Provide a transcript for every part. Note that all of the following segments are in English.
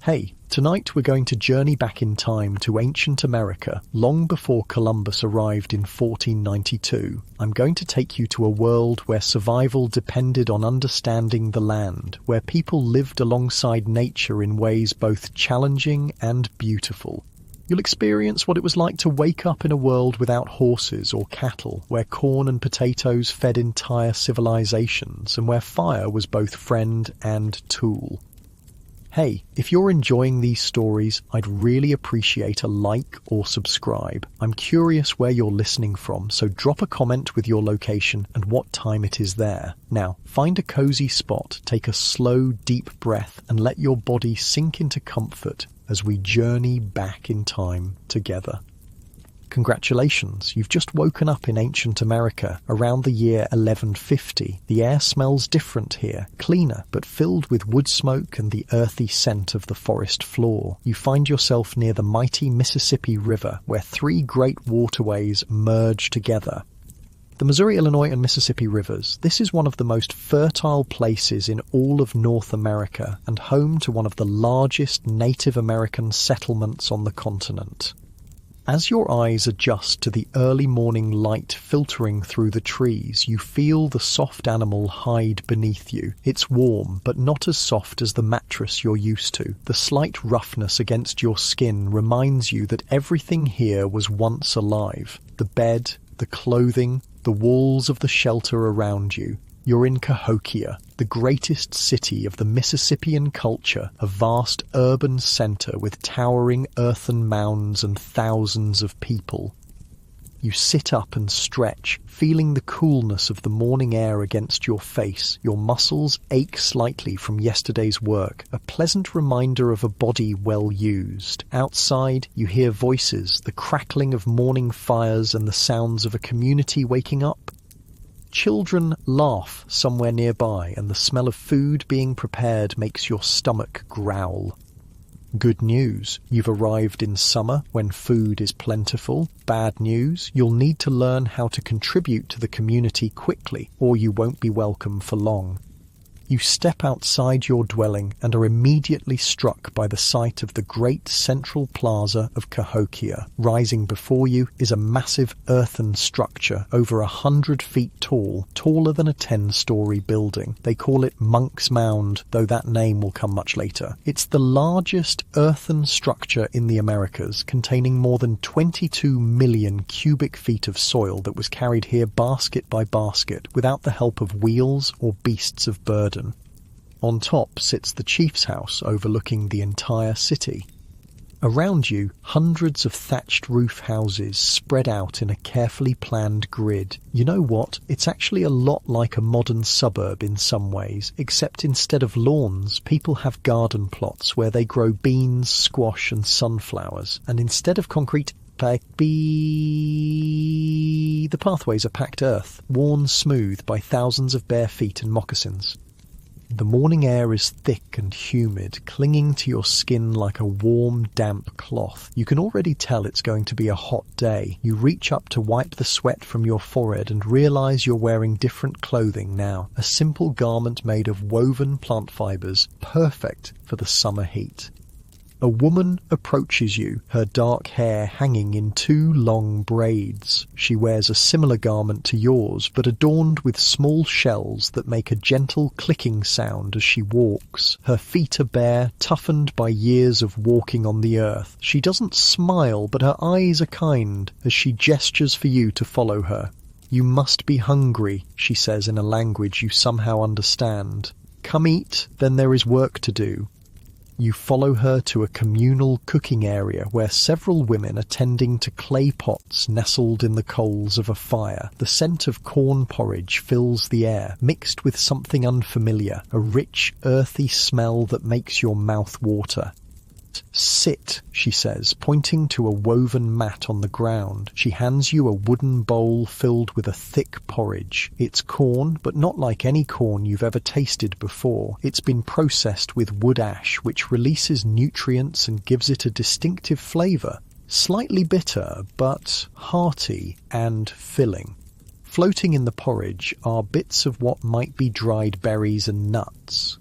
Hey, tonight we're going to journey back in time to ancient America, long before Columbus arrived in 1492. I'm going to take you to a world where survival depended on understanding the land, where people lived alongside nature in ways both challenging and beautiful. You'll experience what it was like to wake up in a world without horses or cattle, where corn and potatoes fed entire civilizations, and where fire was both friend and tool. Hey, if you're enjoying these stories, I'd really appreciate a like or subscribe. I'm curious where you're listening from, so drop a comment with your location and what time it is there. Now, find a cozy spot, take a slow, deep breath, and let your body sink into comfort as we journey back in time together. Congratulations, you've just woken up in ancient America around the year 1150. The air smells different here, cleaner, but filled with wood smoke and the earthy scent of the forest floor. You find yourself near the mighty Mississippi River, where three great waterways merge together. The Missouri, Illinois, and Mississippi rivers. This is one of the most fertile places in all of North America and home to one of the largest Native American settlements on the continent. As your eyes adjust to the early morning light filtering through the trees, you feel the soft animal hide beneath you. It's warm, but not as soft as the mattress you're used to. The slight roughness against your skin reminds you that everything here was once alive. The bed, the clothing, the walls of the shelter around you. You're in Cahokia, the greatest city of the Mississippian culture, a vast urban center with towering earthen mounds and thousands of people. You sit up and stretch, feeling the coolness of the morning air against your face. Your muscles ache slightly from yesterday's work, a pleasant reminder of a body well used. Outside, you hear voices, the crackling of morning fires and the sounds of a community waking up. Children laugh somewhere nearby, and the smell of food being prepared makes your stomach growl. Good news, you've arrived in summer when food is plentiful. Bad news, you'll need to learn how to contribute to the community quickly, or you won't be welcome for long. You step outside your dwelling and are immediately struck by the sight of the great central plaza of Cahokia. Rising before you is a massive earthen structure over 100 feet tall, taller than a 10-story building. They call it Monk's Mound, though that name will come much later. It's the largest earthen structure in the Americas, containing more than 22 million cubic feet of soil that was carried here basket by basket without the help of wheels or beasts of burden. On top sits the chief's house overlooking the entire city. Around you, hundreds of thatched roof houses spread out in a carefully planned grid. You know what? It's actually a lot like a modern suburb in some ways, except instead of lawns, people have garden plots where they grow beans, squash and sunflowers. And instead of concrete, the pathways are packed earth, worn smooth by thousands of bare feet and moccasins. The morning air is thick and humid, clinging to your skin like a warm, damp cloth. You can already tell it's going to be a hot day. You reach up to wipe the sweat from your forehead and realize you're wearing different clothing now. A simple garment made of woven plant fibers, perfect for the summer heat. A woman approaches you, her dark hair hanging in two long braids. She wears a similar garment to yours, but adorned with small shells that make a gentle clicking sound as she walks. Her feet are bare, toughened by years of walking on the earth. She doesn't smile, but her eyes are kind as she gestures for you to follow her. "You must be hungry," she says in a language you somehow understand. "Come eat, then there is work to do." You follow her to a communal cooking area where several women are tending to clay pots nestled in the coals of a fire. The scent of corn porridge fills the air, mixed with something unfamiliar, a rich, earthy smell that makes your mouth water. "Sit," she says, pointing to a woven mat on the ground. She hands you a wooden bowl filled with a thick porridge. It's corn, but not like any corn you've ever tasted before. It's been processed with wood ash, which releases nutrients and gives it a distinctive flavour. Slightly bitter, but hearty and filling. Floating in the porridge are bits of what might be dried berries and nuts.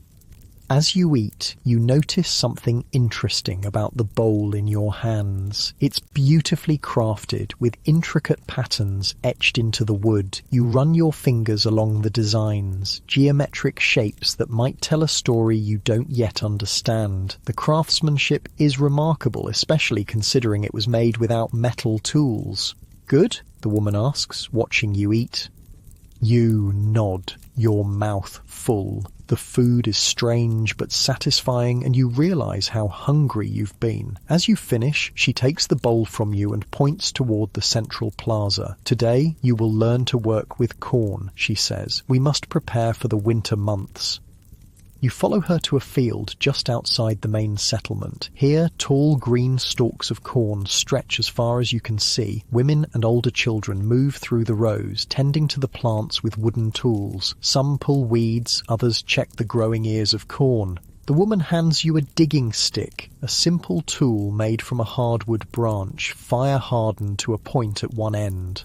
As you eat, you notice something interesting about the bowl in your hands. It's beautifully crafted, with intricate patterns etched into the wood. You run your fingers along the designs, geometric shapes that might tell a story you don't yet understand. The craftsmanship is remarkable, especially considering it was made without metal tools. Good? The woman asks, watching you eat. You nod, your mouth full. The food is strange but satisfying, and you realize how hungry you've been. As you finish, she takes the bowl from you and points toward the central plaza. Today, you will learn to work with corn, she says. We must prepare for the winter months. You follow her to a field just outside the main settlement. Here, tall green stalks of corn stretch as far as you can see. Women and older children move through the rows, tending to the plants with wooden tools. Some pull weeds, others check the growing ears of corn. The woman hands you a digging stick, a simple tool made from a hardwood branch, fire-hardened to a point at one end.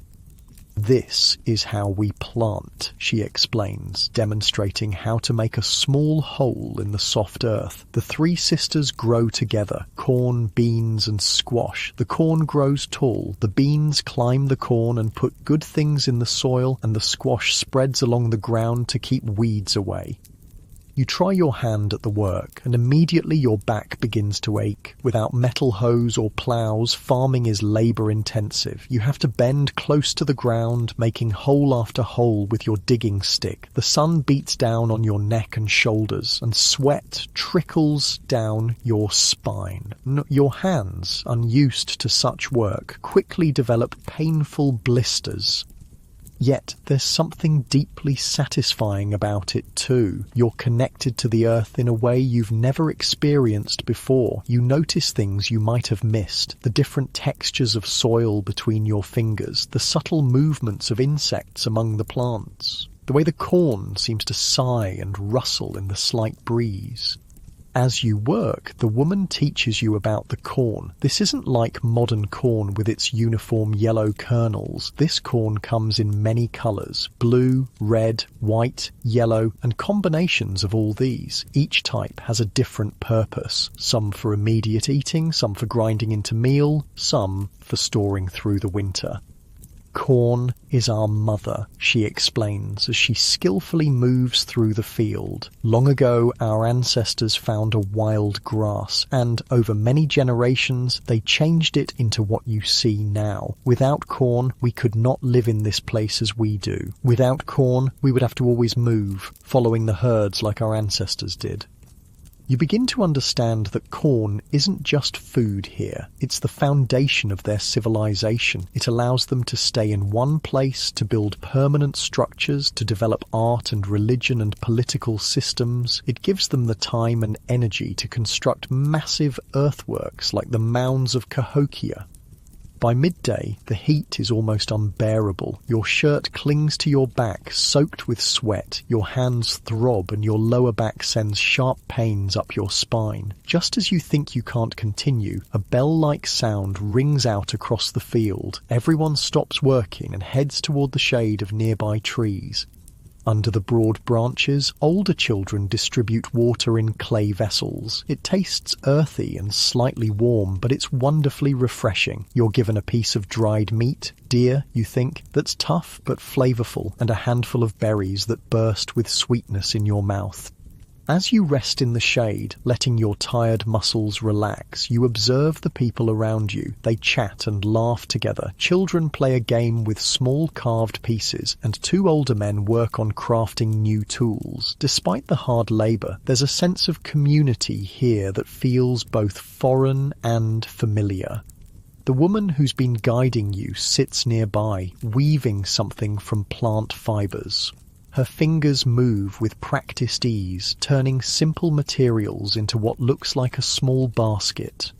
This is how we plant, she explains, demonstrating how to make a small hole in the soft earth. The three sisters grow together, corn, beans and squash. The corn grows tall, the beans climb the corn and put good things in the soil, and the squash spreads along the ground to keep weeds away. You try your hand at the work, and immediately your back begins to ache. Without metal hoes or ploughs, farming is labour-intensive. You have to bend close to the ground, making hole after hole with your digging stick. The sun beats down on your neck and shoulders, and sweat trickles down your spine. Your hands, unused to such work, quickly develop painful blisters. Yet there's something deeply satisfying about it too. You're connected to the earth in a way you've never experienced before. You notice things you might have missed, the different textures of soil between your fingers, the subtle movements of insects among the plants, the way the corn seems to sigh and rustle in the slight breeze. As you work, the woman teaches you about the corn. This isn't like modern corn with its uniform yellow kernels. This corn comes in many colours: blue, red, white, yellow, and combinations of all these. Each type has a different purpose. Some for immediate eating, some for grinding into meal, some for storing through the winter. Corn is our mother, she explains as she skillfully moves through the field. Long ago, our ancestors found a wild grass, and over many generations, they changed it into what you see now. Without corn, we could not live in this place as we do. Without corn, we would have to always move, following the herds like our ancestors did. You begin to understand that corn isn't just food here. It's the foundation of their civilization. It allows them to stay in one place, to build permanent structures, to develop art and religion and political systems. It gives them the time and energy to construct massive earthworks like the mounds of Cahokia. By midday, the heat is almost unbearable. Your shirt clings to your back, soaked with sweat. Your hands throb and your lower back sends sharp pains up your spine. Just as you think you can't continue, a bell-like sound rings out across the field. Everyone stops working and heads toward the shade of nearby trees. Under the broad branches, older children distribute water in clay vessels. It tastes earthy and slightly warm, but it's wonderfully refreshing. You're given a piece of dried meat, deer, you think, that's tough but flavourful, and a handful of berries that burst with sweetness in your mouth. As you rest in the shade, letting your tired muscles relax, you observe the people around you. They chat and laugh together. Children play a game with small carved pieces, and two older men work on crafting new tools. Despite the hard labour, there's a sense of community here that feels both foreign and familiar. The woman who's been guiding you sits nearby, weaving something from plant fibres. Her fingers move with practiced ease, turning simple materials into what looks like a small basket.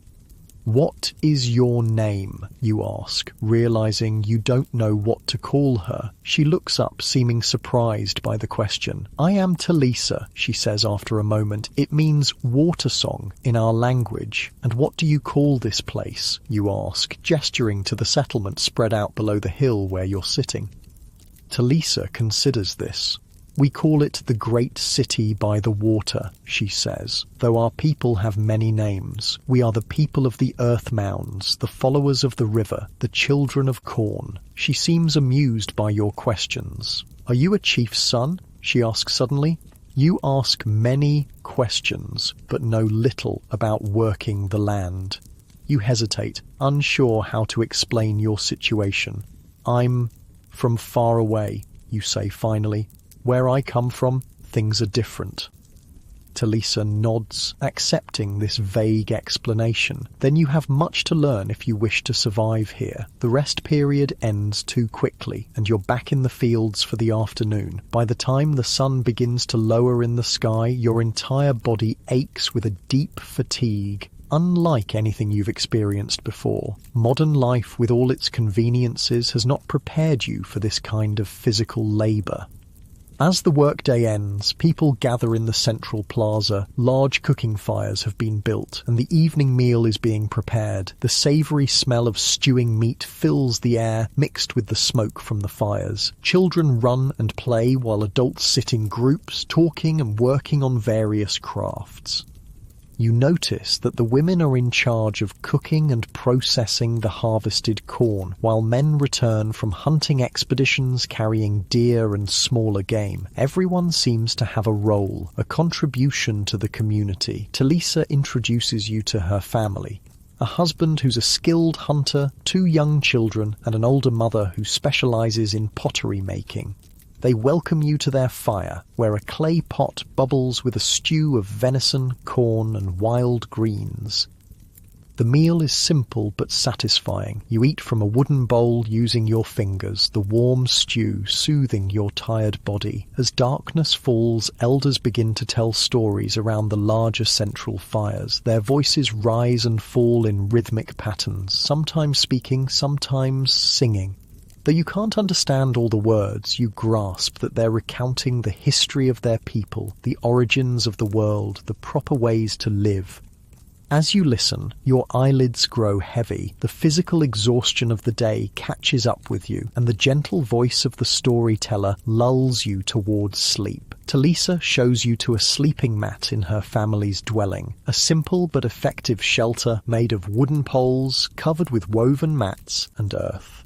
"What is your name?" you ask, realizing you don't know what to call her. She looks up, seeming surprised by the question. "I am Talisa," she says after a moment. "It means water song in our language." "And what do you call this place?" you ask, gesturing to the settlement spread out below the hill where you're sitting. Talisa considers this. "We call it the Great City by the Water," she says, "though our people have many names. We are the people of the earth mounds, the followers of the river, the children of corn." She seems amused by your questions. "Are you a chief's son?" she asks suddenly. You ask many questions, but know little about working the land. You hesitate, unsure how to explain your situation. "I'm from far away," you say finally. "Where I come from, things are different." Talisa nods, accepting this vague explanation. Then you have much to learn if you wish to survive here. The rest period ends too quickly, and you're back in the fields for the afternoon. By the time the sun begins to lower in the sky, your entire body aches with a deep fatigue, unlike anything you've experienced before. Modern life, with all its conveniences, has not prepared you for this kind of physical labor. As the workday ends, people gather in the central plaza. Large cooking fires have been built, and the evening meal is being prepared. The savory smell of stewing meat fills the air, mixed with the smoke from the fires. Children run and play while adults sit in groups, talking and working on various crafts. You notice that the women are in charge of cooking and processing the harvested corn, while men return from hunting expeditions carrying deer and smaller game. Everyone seems to have a role, a contribution to the community. Talisa introduces you to her family. A husband who's a skilled hunter, 2 young children, and an older mother who specializes in pottery making. They welcome you to their fire, where a clay pot bubbles with a stew of venison, corn, and wild greens. The meal is simple but satisfying. You eat from a wooden bowl using your fingers, the warm stew soothing your tired body. As darkness falls, elders begin to tell stories around the larger central fires. Their voices rise and fall in rhythmic patterns, sometimes speaking, sometimes singing. Though you can't understand all the words, you grasp that they're recounting the history of their people, the origins of the world, the proper ways to live. As you listen, your eyelids grow heavy. The physical exhaustion of the day catches up with you, and the gentle voice of the storyteller lulls you towards sleep. Talisa shows you to a sleeping mat in her family's dwelling, a simple but effective shelter made of wooden poles covered with woven mats and earth.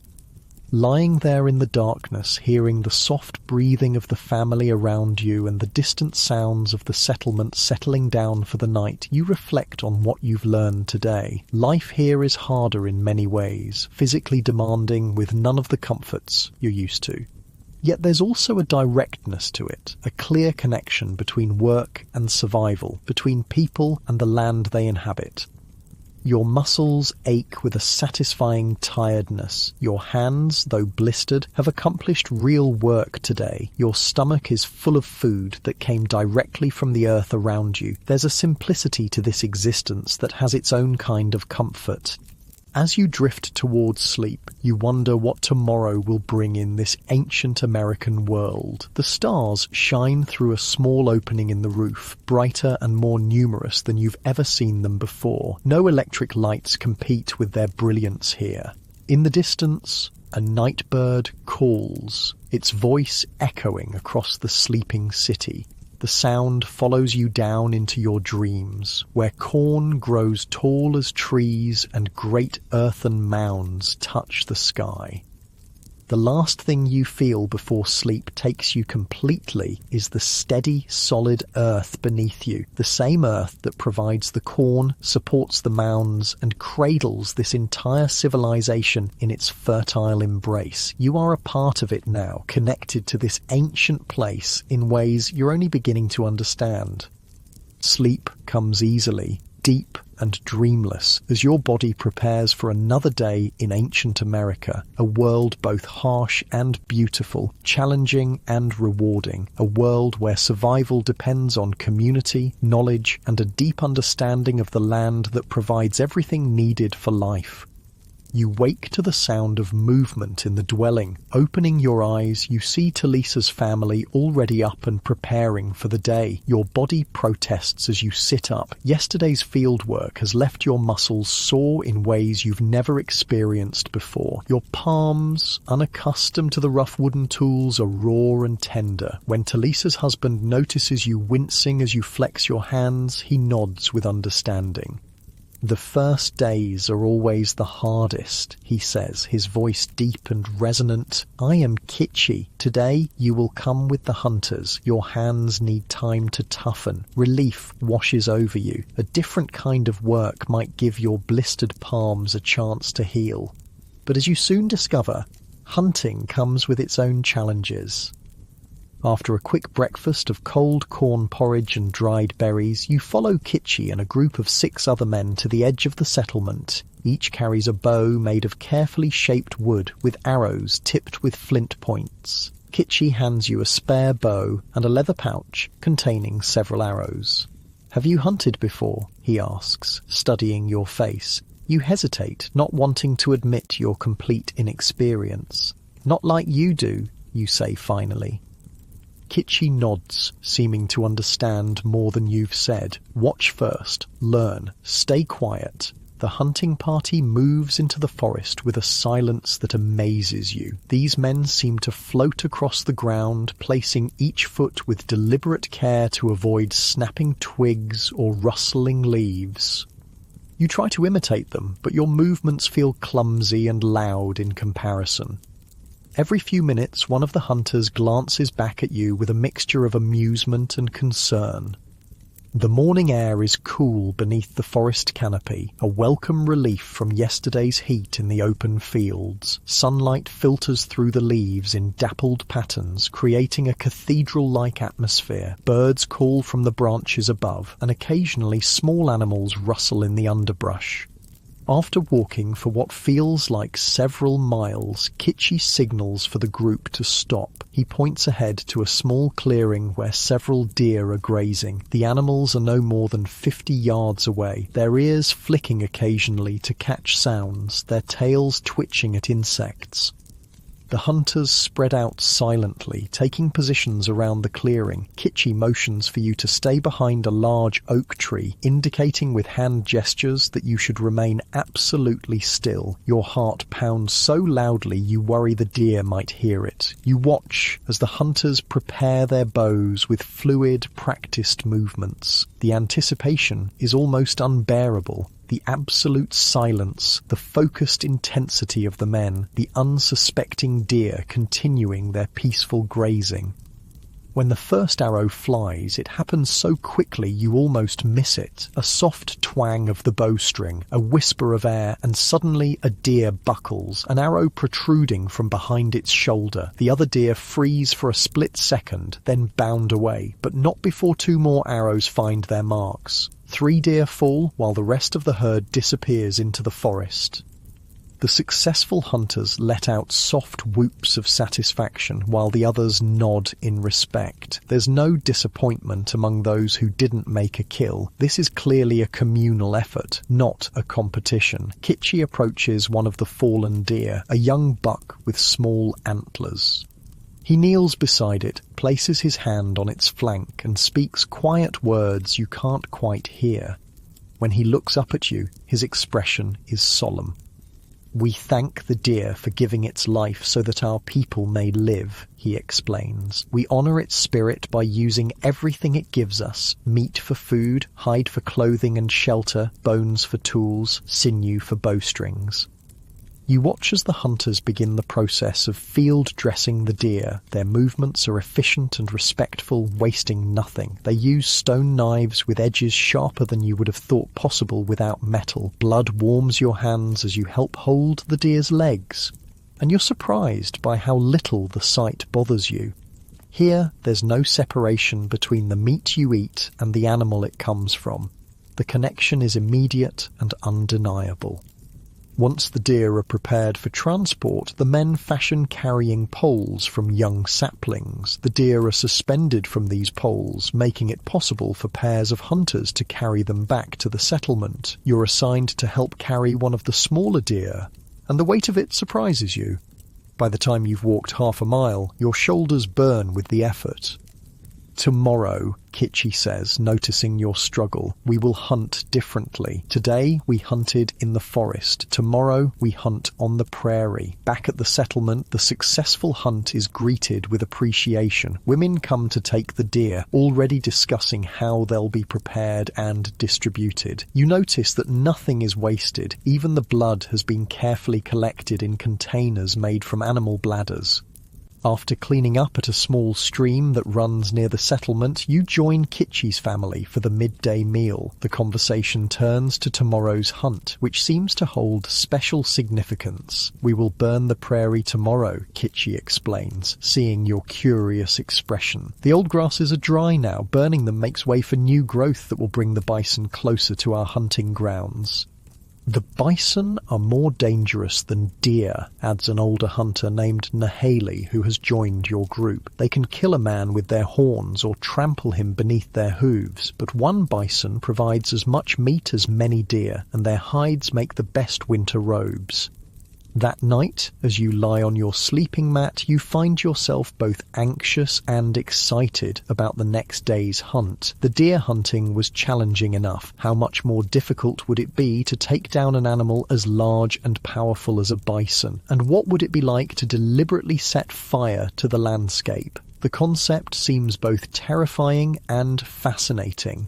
Lying there in the darkness, hearing the soft breathing of the family around you and the distant sounds of the settlement settling down for the night, you reflect on what you've learned today. Life here is harder in many ways, physically demanding with none of the comforts you're used to. Yet there's also a directness to it, a clear connection between work and survival, between people and the land they inhabit. Your muscles ache with a satisfying tiredness. Your hands, though blistered, have accomplished real work today. Your stomach is full of food that came directly from the earth around you. There's a simplicity to this existence that has its own kind of comfort. As you drift towards sleep, you wonder what tomorrow will bring in this ancient American world. The stars shine through a small opening in the roof, brighter and more numerous than you've ever seen them before. No electric lights compete with their brilliance here. In the distance, a night bird calls, its voice echoing across the sleeping city. The sound follows you down into your dreams, where corn grows tall as trees and great earthen mounds touch the sky. The last thing you feel before sleep takes you completely is the steady, solid earth beneath you, the same earth that provides the corn, supports the mounds, and cradles this entire civilization in its fertile embrace. You are a part of it now, connected to this ancient place in ways you're only beginning to understand. Sleep comes easily, deep and dreamless, as your body prepares for another day in ancient America, a world both harsh and beautiful, challenging and rewarding, a world where survival depends on community, knowledge, and a deep understanding of the land that provides everything needed for life. You wake to the sound of movement in the dwelling. Opening your eyes, you see Talisa's family already up and preparing for the day. Your body protests as you sit up. Yesterday's fieldwork has left your muscles sore in ways you've never experienced before. Your palms, unaccustomed to the rough wooden tools, are raw and tender. When Talisa's husband notices you wincing as you flex your hands, he nods with understanding. "The first days are always the hardest," he says, his voice deep and resonant. "I am Kitchi. Today you will come with the hunters. Your hands need time to toughen. Relief washes over you. A different kind of work might give your blistered palms a chance to heal." But as you soon discover, hunting comes with its own challenges. After a quick breakfast of cold corn porridge and dried berries, you follow Kitchi and a group of 6 other men to the edge of the settlement. Each carries a bow made of carefully shaped wood with arrows tipped with flint points. Kitchi hands you a spare bow and a leather pouch containing several arrows. "Have you hunted before?" he asks, studying your face. You hesitate, not wanting to admit your complete inexperience. "Not like you do," you say finally. Kitchi nods, seeming to understand more than you've said. "Watch first, learn, stay quiet." The hunting party moves into the forest with a silence that amazes you. These men seem to float across the ground, placing each foot with deliberate care to avoid snapping twigs or rustling leaves. You try to imitate them, but your movements feel clumsy and loud in comparison. Every few minutes, one of the hunters glances back at you with a mixture of amusement and concern. The morning air is cool beneath the forest canopy, a welcome relief from yesterday's heat in the open fields. Sunlight filters through the leaves in dappled patterns, creating a cathedral-like atmosphere. Birds call from the branches above, and occasionally small animals rustle in the underbrush. After walking for what feels like several miles, Kitchi signals for the group to stop. He points ahead to a small clearing where several deer are grazing. The animals are no more than 50 yards away, their ears flicking occasionally to catch sounds, their tails twitching at insects. The hunters spread out silently, taking positions around the clearing. Kitchi motions for you to stay behind a large oak tree, indicating with hand gestures that you should remain absolutely still. Your heart pounds so loudly you worry the deer might hear it. You watch as the hunters prepare their bows with fluid, practiced movements. The anticipation is almost unbearable. The absolute silence, the focused intensity of the men, the unsuspecting deer continuing their peaceful grazing. When the first arrow flies, it happens so quickly you almost miss it. A soft twang of the bowstring, a whisper of air, and suddenly a deer buckles, an arrow protruding from behind its shoulder. The other deer freeze for a split second, then bound away, but not before 2 more arrows find their marks. 3 deer fall, while the rest of the herd disappears into the forest. The successful hunters let out soft whoops of satisfaction, while the others nod in respect. There's no disappointment among those who didn't make a kill. This is clearly a communal effort, not a competition. Kitchi approaches one of the fallen deer, a young buck with small antlers. He kneels beside it, places his hand on its flank, and speaks quiet words you can't quite hear. When he looks up at you, his expression is solemn. "We thank the deer for giving its life so that our people may live," he explains. "We honor its spirit by using everything it gives us: meat for food, hide for clothing and shelter, bones for tools, sinew for bowstrings." You watch as the hunters begin the process of field dressing the deer. Their movements are efficient and respectful, wasting nothing. They use stone knives with edges sharper than you would have thought possible without metal. Blood warms your hands as you help hold the deer's legs, and you're surprised by how little the sight bothers you. Here, there's no separation between the meat you eat and the animal it comes from. The connection is immediate and undeniable. Once the deer are prepared for transport, the men fashion carrying poles from young saplings. The deer are suspended from these poles, making it possible for pairs of hunters to carry them back to the settlement. You're assigned to help carry one of the smaller deer, and the weight of it surprises you. By the time you've walked half a mile, your shoulders burn with the effort. "Tomorrow," Kitchi says, noticing your struggle, "we will hunt differently. Today we hunted in the forest. Tomorrow we hunt on the prairie." Back at the settlement, the successful hunt is greeted with appreciation. Women come to take the deer, already discussing how they'll be prepared and distributed. You notice that nothing is wasted. Even the blood has been carefully collected in containers made from animal bladders. After cleaning up at a small stream that runs near the settlement, you join Kitchi's family for the midday meal. The conversation turns to tomorrow's hunt, which seems to hold special significance. "We will burn the prairie tomorrow," Kitchi explains, seeing your curious expression. "The old grasses are dry now. Burning them makes way for new growth that will bring the bison closer to our hunting grounds." "The bison are more dangerous than deer," adds an older hunter named Nahali, who has joined your group. "They can kill a man with their horns or trample him beneath their hooves, but one bison provides as much meat as many deer, and their hides make the best winter robes." That night, as you lie on your sleeping mat, you find yourself both anxious and excited about the next day's hunt. The deer hunting was challenging enough. How much more difficult would it be to take down an animal as large and powerful as a bison? And what would it be like to deliberately set fire to the landscape? The concept seems both terrifying and fascinating.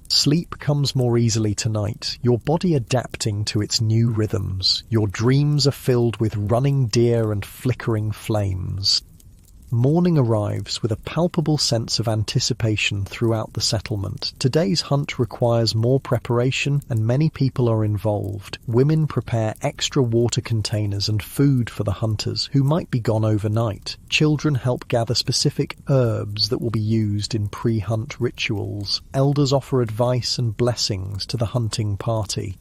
Sleep comes more easily tonight, your body adapting to its new rhythms. Your dreams are filled with running deer and flickering flames. Morning arrives with a palpable sense of anticipation throughout the settlement. Today's hunt requires more preparation, and many people are involved. Women prepare extra water containers and food for the hunters, who might be gone overnight. Children help gather specific herbs that will be used in pre-hunt rituals. Elders offer advice and blessings to the hunting party.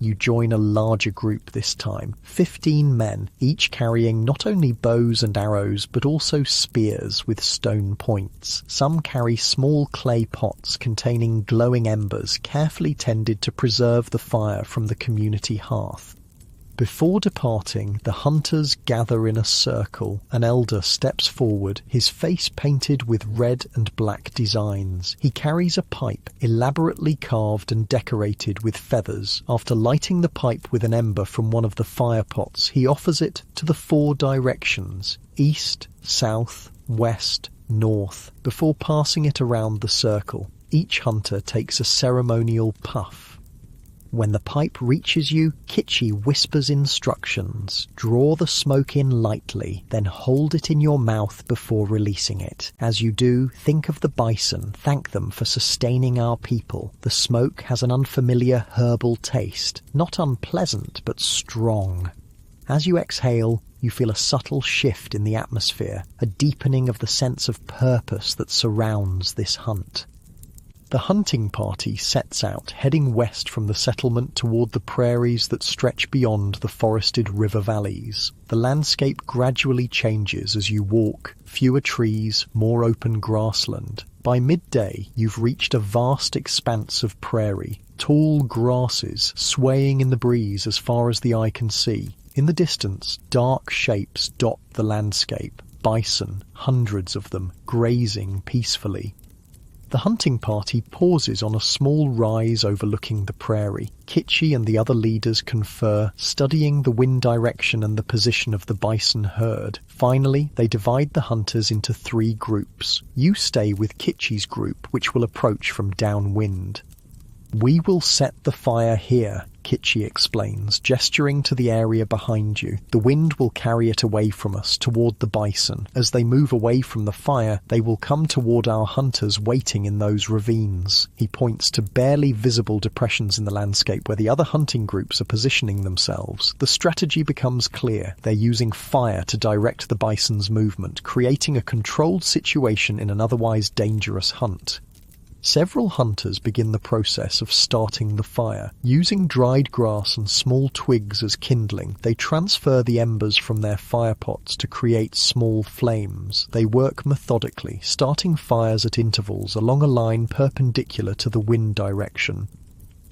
You join a larger group this time, 15 men, each carrying not only bows and arrows but also spears with stone points. Some carry small clay pots containing glowing embers, carefully tended to preserve the fire from the community hearth. Before departing, the hunters gather in a circle. An elder steps forward, his face painted with red and black designs. He carries a pipe, elaborately carved and decorated with feathers. After lighting the pipe with an ember from one of the fire pots, he offers it to the 4 directions: east, south, west, north, before passing it around the circle. Each hunter takes a ceremonial puff. When the pipe reaches you, Kitchi whispers instructions. Draw the smoke in lightly, then hold it in your mouth before releasing it. As you do, think of the bison, thank them for sustaining our people. The smoke has an unfamiliar herbal taste, not unpleasant but strong. As you exhale, you feel a subtle shift in the atmosphere, a deepening of the sense of purpose that surrounds this hunt. The hunting party sets out, heading west from the settlement toward the prairies that stretch beyond the forested river valleys. The landscape gradually changes as you walk, fewer trees, more open grassland. By midday, you've reached a vast expanse of prairie, tall grasses swaying in the breeze as far as the eye can see. In the distance, dark shapes dot the landscape. Bison, hundreds of them, grazing peacefully. The hunting party pauses on a small rise overlooking the prairie. Kitchi and the other leaders confer, studying the wind direction and the position of the bison herd. Finally, they divide the hunters into 3 groups. You stay with Kitchi's group, which will approach from downwind. "We will set the fire here," Kitchi explains, gesturing to the area behind you. "The wind will carry it away from us, toward the bison. As they move away from the fire, they will come toward our hunters waiting in those ravines." He points to barely visible depressions in the landscape where the other hunting groups are positioning themselves. The strategy becomes clear. They're using fire to direct the bison's movement, creating a controlled situation in an otherwise dangerous hunt. Several hunters begin the process of starting the fire. Using dried grass and small twigs as kindling, they transfer the embers from their fire pots to create small flames. They work methodically, starting fires at intervals along a line perpendicular to the wind direction.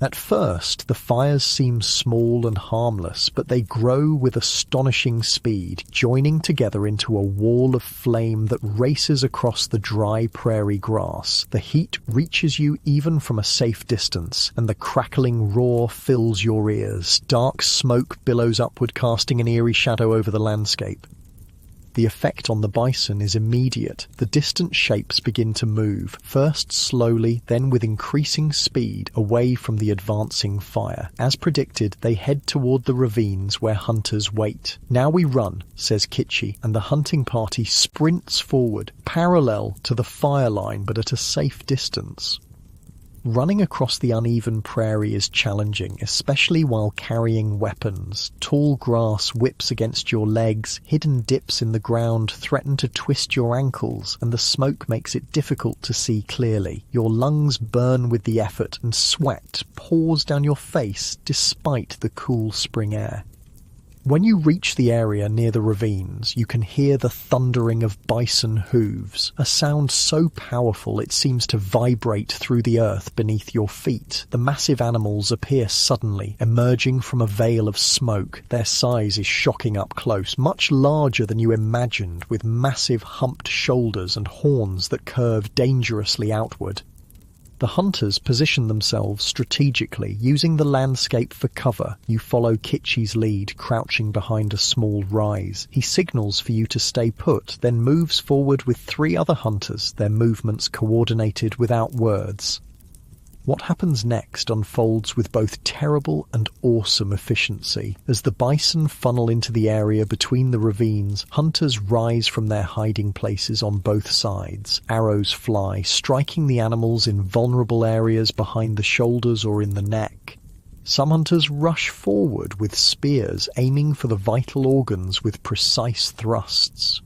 At first, the fires seem small and harmless, but they grow with astonishing speed, joining together into a wall of flame that races across the dry prairie grass. The heat reaches you even from a safe distance, and the crackling roar fills your ears. Dark smoke billows upward, casting an eerie shadow over the landscape. The effect on the bison is immediate. The distant shapes begin to move, first slowly, then with increasing speed, away from the advancing fire. As predicted, they head toward the ravines where hunters wait. "Now we run," says Kitchi, and the hunting party sprints forward, parallel to the fire line but at a safe distance. Running across the uneven prairie is challenging, especially while carrying weapons. Tall grass whips against your legs, hidden dips in the ground threaten to twist your ankles, and the smoke makes it difficult to see clearly. Your lungs burn with the effort, and sweat pours down your face despite the cool spring air. When you reach the area near the ravines, you can hear the thundering of bison hooves, a sound so powerful it seems to vibrate through the earth beneath your feet. The massive animals appear suddenly, emerging from a veil of smoke. Their size is shocking up close, much larger than you imagined, with massive humped shoulders and horns that curve dangerously outward. The hunters position themselves strategically, using the landscape for cover. You follow Kitchi's lead, crouching behind a small rise. He signals for you to stay put, then moves forward with 3 other hunters, their movements coordinated without words. What happens next unfolds with both terrible and awesome efficiency. As the bison funnel into the area between the ravines, hunters rise from their hiding places on both sides. Arrows fly, striking the animals in vulnerable areas behind the shoulders or in the neck. Some hunters rush forward with spears, aiming for the vital organs with precise thrusts.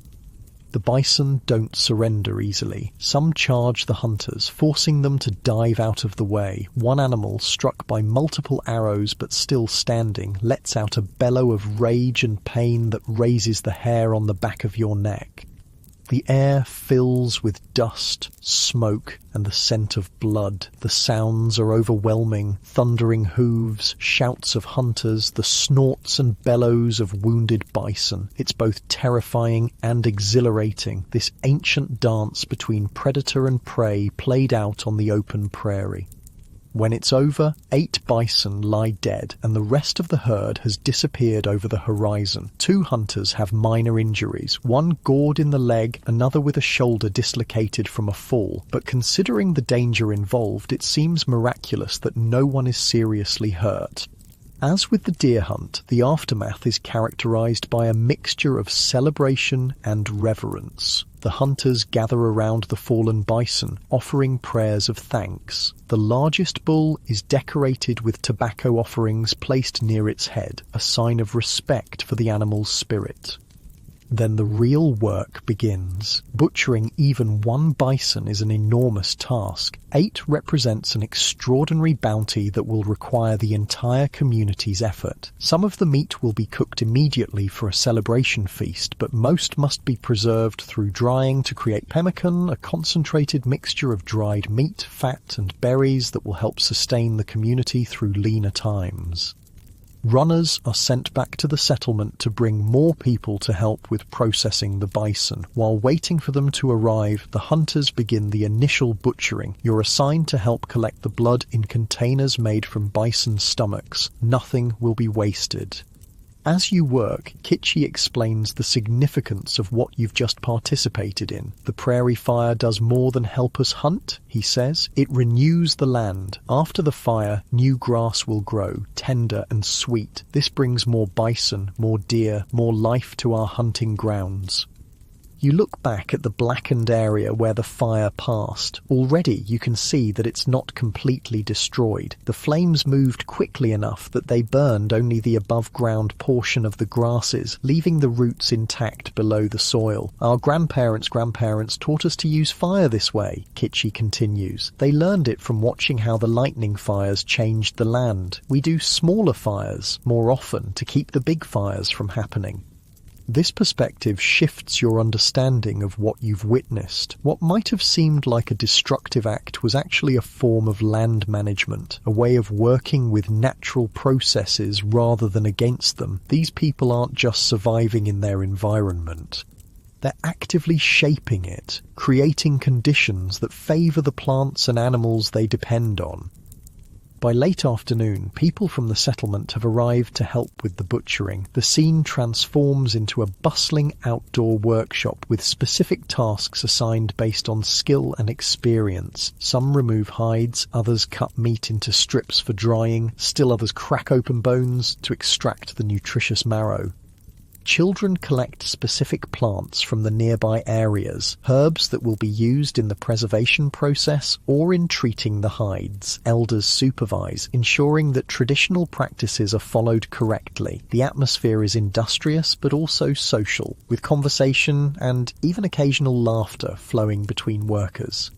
The bison don't surrender easily. Some charge the hunters, forcing them to dive out of the way. One animal, struck by multiple arrows but still standing, lets out a bellow of rage and pain that raises the hair on the back of your neck. The air fills with dust, smoke, and the scent of blood. The sounds are overwhelming. Thundering hooves, shouts of hunters, the snorts and bellows of wounded bison. It's both terrifying and exhilarating, this ancient dance between predator and prey played out on the open prairie. When it's over, 8 bison lie dead, and the rest of the herd has disappeared over the horizon. 2 hunters have minor injuries, one gored in the leg, another with a shoulder dislocated from a fall. But considering the danger involved, it seems miraculous that no one is seriously hurt. As with the deer hunt, the aftermath is characterized by a mixture of celebration and reverence. The hunters gather around the fallen bison, offering prayers of thanks. The largest bull is decorated with tobacco offerings placed near its head, a sign of respect for the animal's spirit. Then the real work begins. Butchering even one bison is an enormous task. 8 represents an extraordinary bounty that will require the entire community's effort. Some of the meat will be cooked immediately for a celebration feast, but most must be preserved through drying to create pemmican, a concentrated mixture of dried meat, fat, and berries that will help sustain the community through leaner times. Runners are sent back to the settlement to bring more people to help with processing the bison. While waiting for them to arrive, the hunters begin the initial butchering. You're assigned to help collect the blood in containers made from bison stomachs. Nothing will be wasted. As you work, Kitchi explains the significance of what you've just participated in. The prairie fire does more than help us hunt, he says. It renews the land. After the fire, new grass will grow, tender and sweet. This brings more bison, more deer, more life to our hunting grounds. You look back at the blackened area where the fire passed. Already you can see that it's not completely destroyed. The flames moved quickly enough that they burned only the above-ground portion of the grasses, leaving the roots intact below the soil. Our grandparents' grandparents taught us to use fire this way, Kitchi continues. They learned it from watching how the lightning fires changed the land. We do smaller fires more often to keep the big fires from happening. This perspective shifts your understanding of what you've witnessed. What might have seemed like a destructive act was actually a form of land management, a way of working with natural processes rather than against them. These people aren't just surviving in their environment. They're actively shaping it, creating conditions that favour the plants and animals they depend on. By late afternoon, people from the settlement have arrived to help with the butchering. The scene transforms into a bustling outdoor workshop with specific tasks assigned based on skill and experience. Some remove hides, others cut meat into strips for drying, still others crack open bones to extract the nutritious marrow. Children collect specific plants from the nearby areas, herbs that will be used in the preservation process or in treating the hides. Elders supervise, ensuring that traditional practices are followed correctly. The atmosphere is industrious but also social, with conversation and even occasional laughter flowing between workers.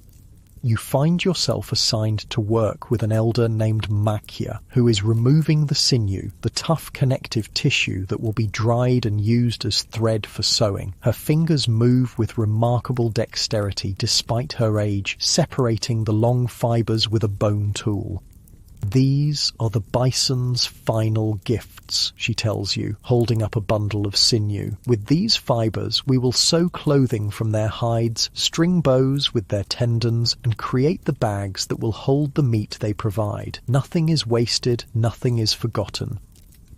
You find yourself assigned to work with an elder named Makia, who is removing the sinew, the tough connective tissue that will be dried and used as thread for sewing. Her fingers move with remarkable dexterity despite her age, separating the long fibres with a bone tool. These are the bison's final gifts, she tells you, holding up a bundle of sinew. With these fibres, we will sew clothing from their hides, string bows with their tendons, and create the bags that will hold the meat they provide. Nothing is wasted, nothing is forgotten.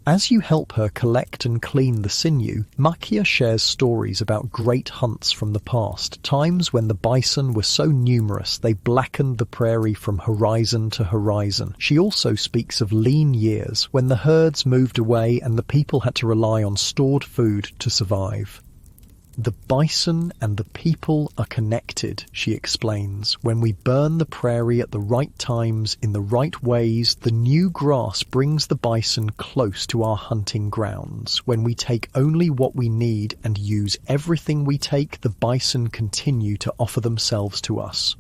As you help her collect and clean the sinew, Makia shares stories about great hunts from the past, times when the bison were so numerous they blackened the prairie from horizon to horizon. She also speaks of lean years when the herds moved away and the people had to rely on stored food to survive. The bison and the people are connected, she explains. When we burn the prairie at the right times, in the right ways, the new grass brings the bison close to our hunting grounds. When we take only what we need and use everything we take, the bison continue to offer themselves to us.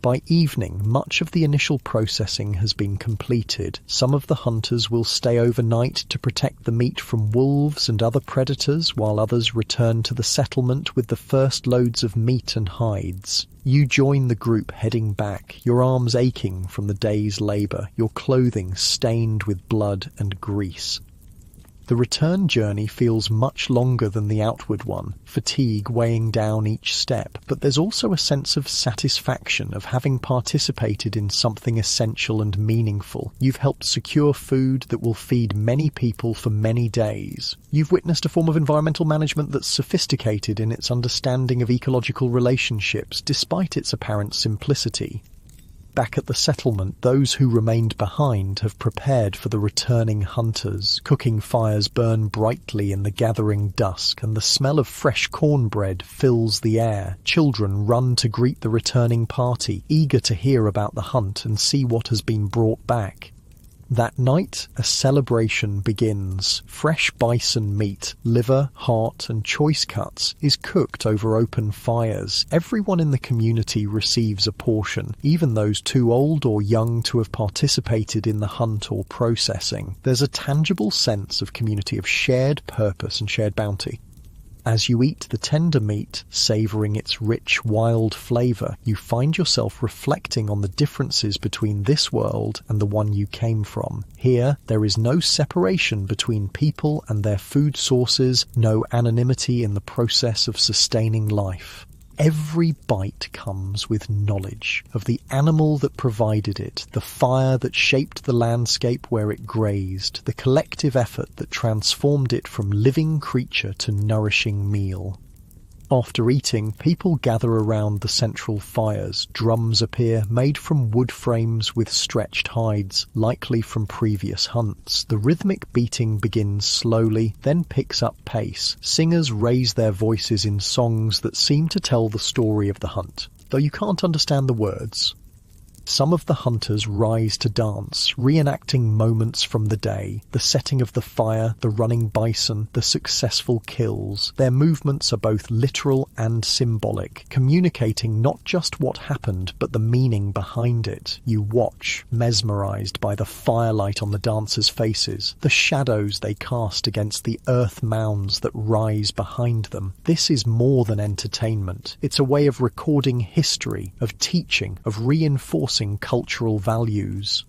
By evening, much of the initial processing has been completed. Some of the hunters will stay overnight to protect the meat from wolves and other predators, while others return to the settlement with the first loads of meat and hides. You join the group heading back, your arms aching from the day's labour, your clothing stained with blood and grease. The return journey feels much longer than the outward one, fatigue weighing down each step, but there's also a sense of satisfaction of having participated in something essential and meaningful. You've helped secure food that will feed many people for many days. You've witnessed a form of environmental management that's sophisticated in its understanding of ecological relationships, despite its apparent simplicity. Back at the settlement, those who remained behind have prepared for the returning hunters. Cooking fires burn brightly in the gathering dusk, and the smell of fresh cornbread fills the air. Children run to greet the returning party, eager to hear about the hunt and see what has been brought back. That night, a celebration begins. Fresh bison meat, liver, heart, and choice cuts is cooked over open fires. Everyone in the community receives a portion, even those too old or young to have participated in the hunt or processing. There's a tangible sense of community, of shared purpose and shared bounty. As you eat the tender meat, savouring its rich, wild flavour, you find yourself reflecting on the differences between this world and the one you came from. Here, there is no separation between people and their food sources, no anonymity in the process of sustaining life. Every bite comes with knowledge of the animal that provided it, the fire that shaped the landscape where it grazed, the collective effort that transformed it from living creature to nourishing meal. After eating, people gather around the central fires. Drums appear, made from wood frames with stretched hides, likely from previous hunts. The rhythmic beating begins slowly, then picks up pace. Singers raise their voices in songs that seem to tell the story of the hunt, though you can't understand the words. Some of the hunters rise to dance, reenacting moments from the day, the setting of the fire, the running bison, the successful kills. Their movements are both literal and symbolic, communicating not just what happened, but the meaning behind it. You watch, mesmerized by the firelight on the dancers' faces, the shadows they cast against the earth mounds that rise behind them. This is more than entertainment. It's a way of recording history, of teaching, of reinforcing cultural values.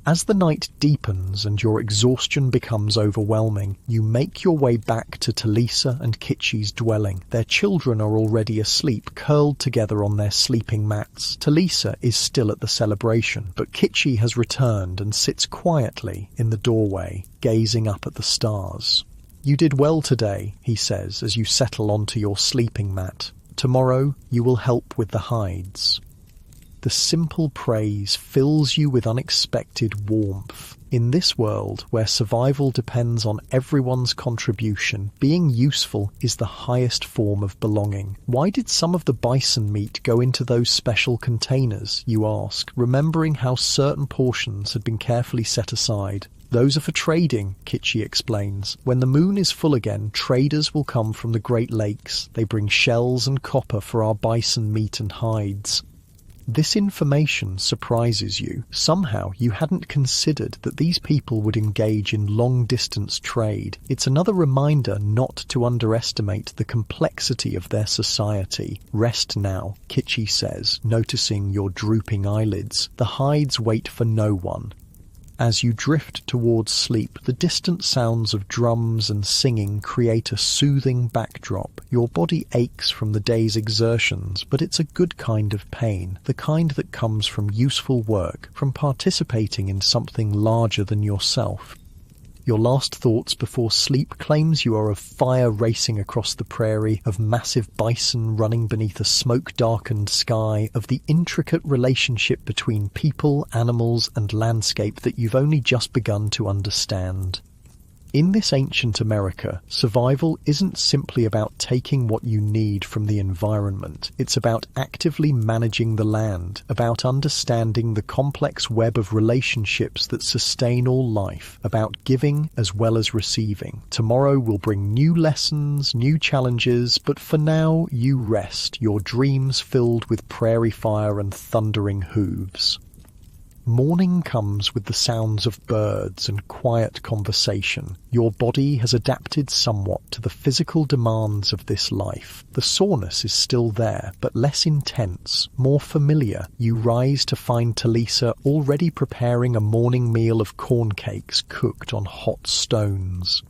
As the night deepens and your exhaustion becomes overwhelming, you make your way back to Talisa and Kitchi's dwelling. Their children are already asleep, curled together on their sleeping mats. Talisa is still at the celebration, but Kitchi has returned and sits quietly in the doorway, gazing up at the stars. "You did well today," he says as you settle onto your sleeping mat. "Tomorrow you will help with the hides." The simple praise fills you with unexpected warmth. In this world, where survival depends on everyone's contribution, being useful is the highest form of belonging. Why did some of the bison meat go into those special containers, you ask, remembering how certain portions had been carefully set aside? "Those are for trading," Kitchi explains. "When the moon is full again, traders will come from the Great Lakes. They bring shells and copper for our bison meat and hides." This information surprises you. Somehow you hadn't considered that these people would engage in long-distance trade. It's another reminder not to underestimate the complexity of their society. "Rest now," Kitchi says, noticing your drooping eyelids. "The hides wait for no one." As you drift towards sleep, the distant sounds of drums and singing create a soothing backdrop. Your body aches from the day's exertions, but it's a good kind of pain, the kind that comes from useful work, from participating in something larger than yourself. Your last thoughts before sleep claims you are of fire racing across the prairie, of massive bison running beneath a smoke-darkened sky, of the intricate relationship between people, animals, and landscape that you've only just begun to understand. In this ancient America, survival isn't simply about taking what you need from the environment. It's about actively managing the land, about understanding the complex web of relationships that sustain all life, about giving as well as receiving. Tomorrow will bring new lessons, new challenges, but for now you rest, your dreams filled with prairie fire and thundering hooves. Morning comes with the sounds of birds and quiet conversation. Your body has adapted somewhat to the physical demands of this life. The soreness is still there, but less intense, more familiar. You rise to find Talisa already preparing a morning meal of corn cakes cooked on hot stones.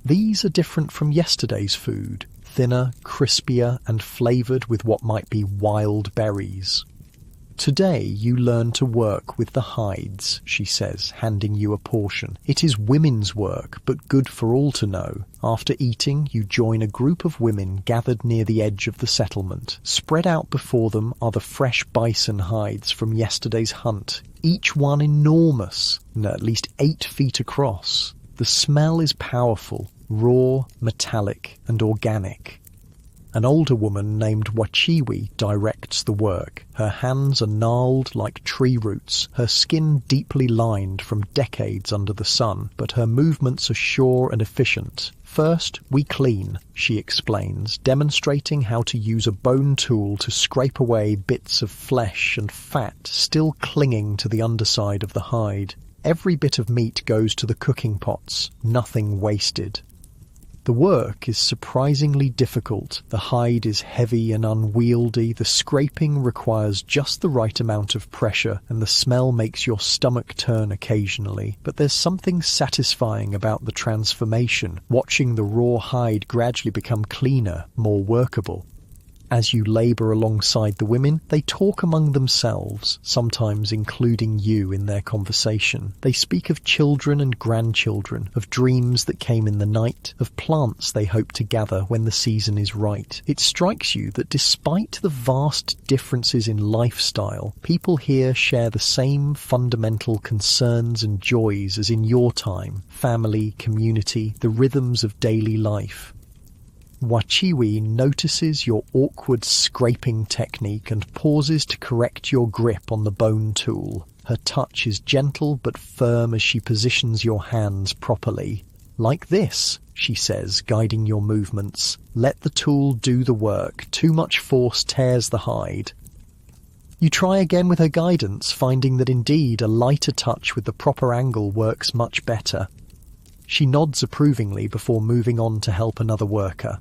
These are different from yesterday's food, thinner, crispier, and flavoured with what might be wild berries. "Today you learn to work with the hides," she says, handing you a portion. "It is women's work, but good for all to know." After eating, you join a group of women gathered near the edge of the settlement. Spread out before them are the fresh bison hides from yesterday's hunt, each one enormous and at least 8 feet across. The smell is powerful, raw, metallic, and organic. An older woman named Wachiwi directs the work. Her hands are gnarled like tree roots, her skin deeply lined from decades under the sun, but her movements are sure and efficient. "First, we clean," she explains, demonstrating how to use a bone tool to scrape away bits of flesh and fat still clinging to the underside of the hide. Every bit of meat goes to the cooking pots, nothing wasted. The work is surprisingly difficult. The hide is heavy and unwieldy, the scraping requires just the right amount of pressure, and the smell makes your stomach turn occasionally. But there's something satisfying about the transformation, watching the raw hide gradually become cleaner, more workable. As you labour alongside the women, they talk among themselves, sometimes including you in their conversation. They speak of children and grandchildren, of dreams that came in the night, of plants they hope to gather when the season is right. It strikes you that despite the vast differences in lifestyle, people here share the same fundamental concerns and joys as in your time: family, community, the rhythms of daily life. Wachiwi notices your awkward scraping technique and pauses to correct your grip on the bone tool. Her touch is gentle but firm as she positions your hands properly. "Like this," she says, guiding your movements. "Let the tool do the work. Too much force tears the hide." You try again with her guidance, finding that indeed a lighter touch with the proper angle works much better. She nods approvingly before moving on to help another worker.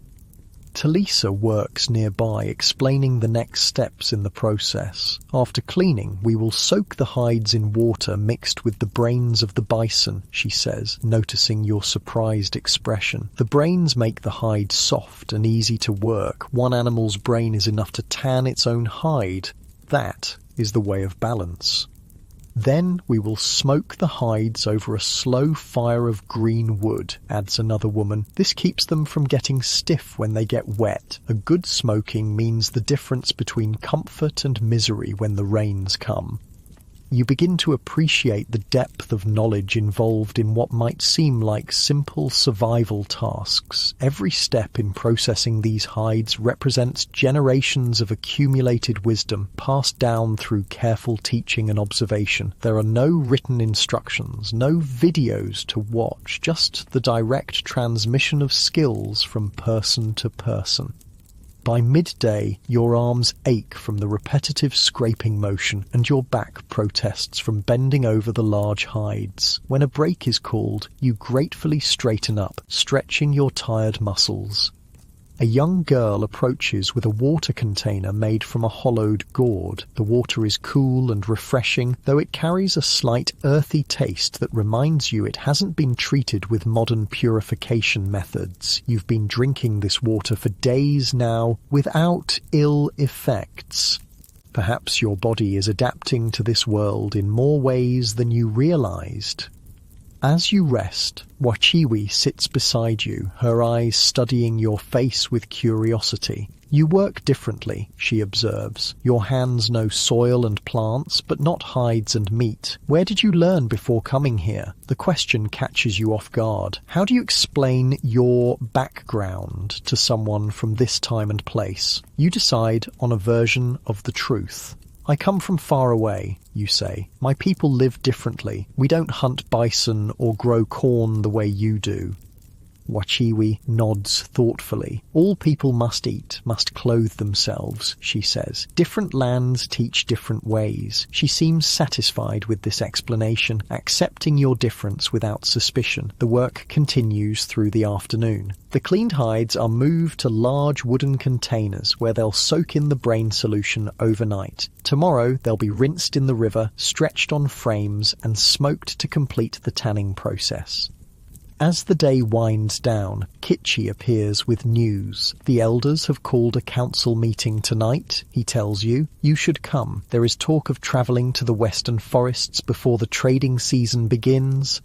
Talisa works nearby, explaining the next steps in the process. "After cleaning, we will soak the hides in water mixed with the brains of the bison," she says, noticing your surprised expression. "The brains make the hide soft and easy to work. One animal's brain is enough to tan its own hide. That is the way of balance. Then we will smoke the hides over a slow fire of green wood," adds another woman. "This keeps them from getting stiff when they get wet. A good smoking means the difference between comfort and misery when the rains come." You begin to appreciate the depth of knowledge involved in what might seem like simple survival tasks. Every step in processing these hides represents generations of accumulated wisdom passed down through careful teaching and observation. There are no written instructions, no videos to watch, just the direct transmission of skills from person to person. By midday, your arms ache from the repetitive scraping motion and your back protests from bending over the large hides. When a break is called, you gratefully straighten up, stretching your tired muscles. A young girl approaches with a water container made from a hollowed gourd. The water is cool and refreshing, though it carries a slight earthy taste that reminds you it hasn't been treated with modern purification methods. You've been drinking this water for days now, without ill effects. Perhaps your body is adapting to this world in more ways than you realized. As you rest, Wachiwi sits beside you, her eyes studying your face with curiosity. "You work differently," she observes. "Your hands know soil and plants, but not hides and meat. Where did you learn before coming here?" The question catches you off guard. How do you explain your background to someone from this time and place? You decide on a version of the truth. "I come from far away," you say. "My people live differently. We don't hunt bison or grow corn the way you do." Wachiwi nods thoughtfully. "All people must eat, must clothe themselves," she says. "Different lands teach different ways." She seems satisfied with this explanation, accepting your difference without suspicion. The work continues through the afternoon. The cleaned hides are moved to large wooden containers where they'll soak in the brain solution overnight. Tomorrow they'll be rinsed in the river, stretched on frames, and smoked to complete the tanning process. As the day winds down, Kitchi appears with news. "The elders have called a council meeting tonight," he tells you. "You should come. There is talk of travelling to the western forests before the trading season begins."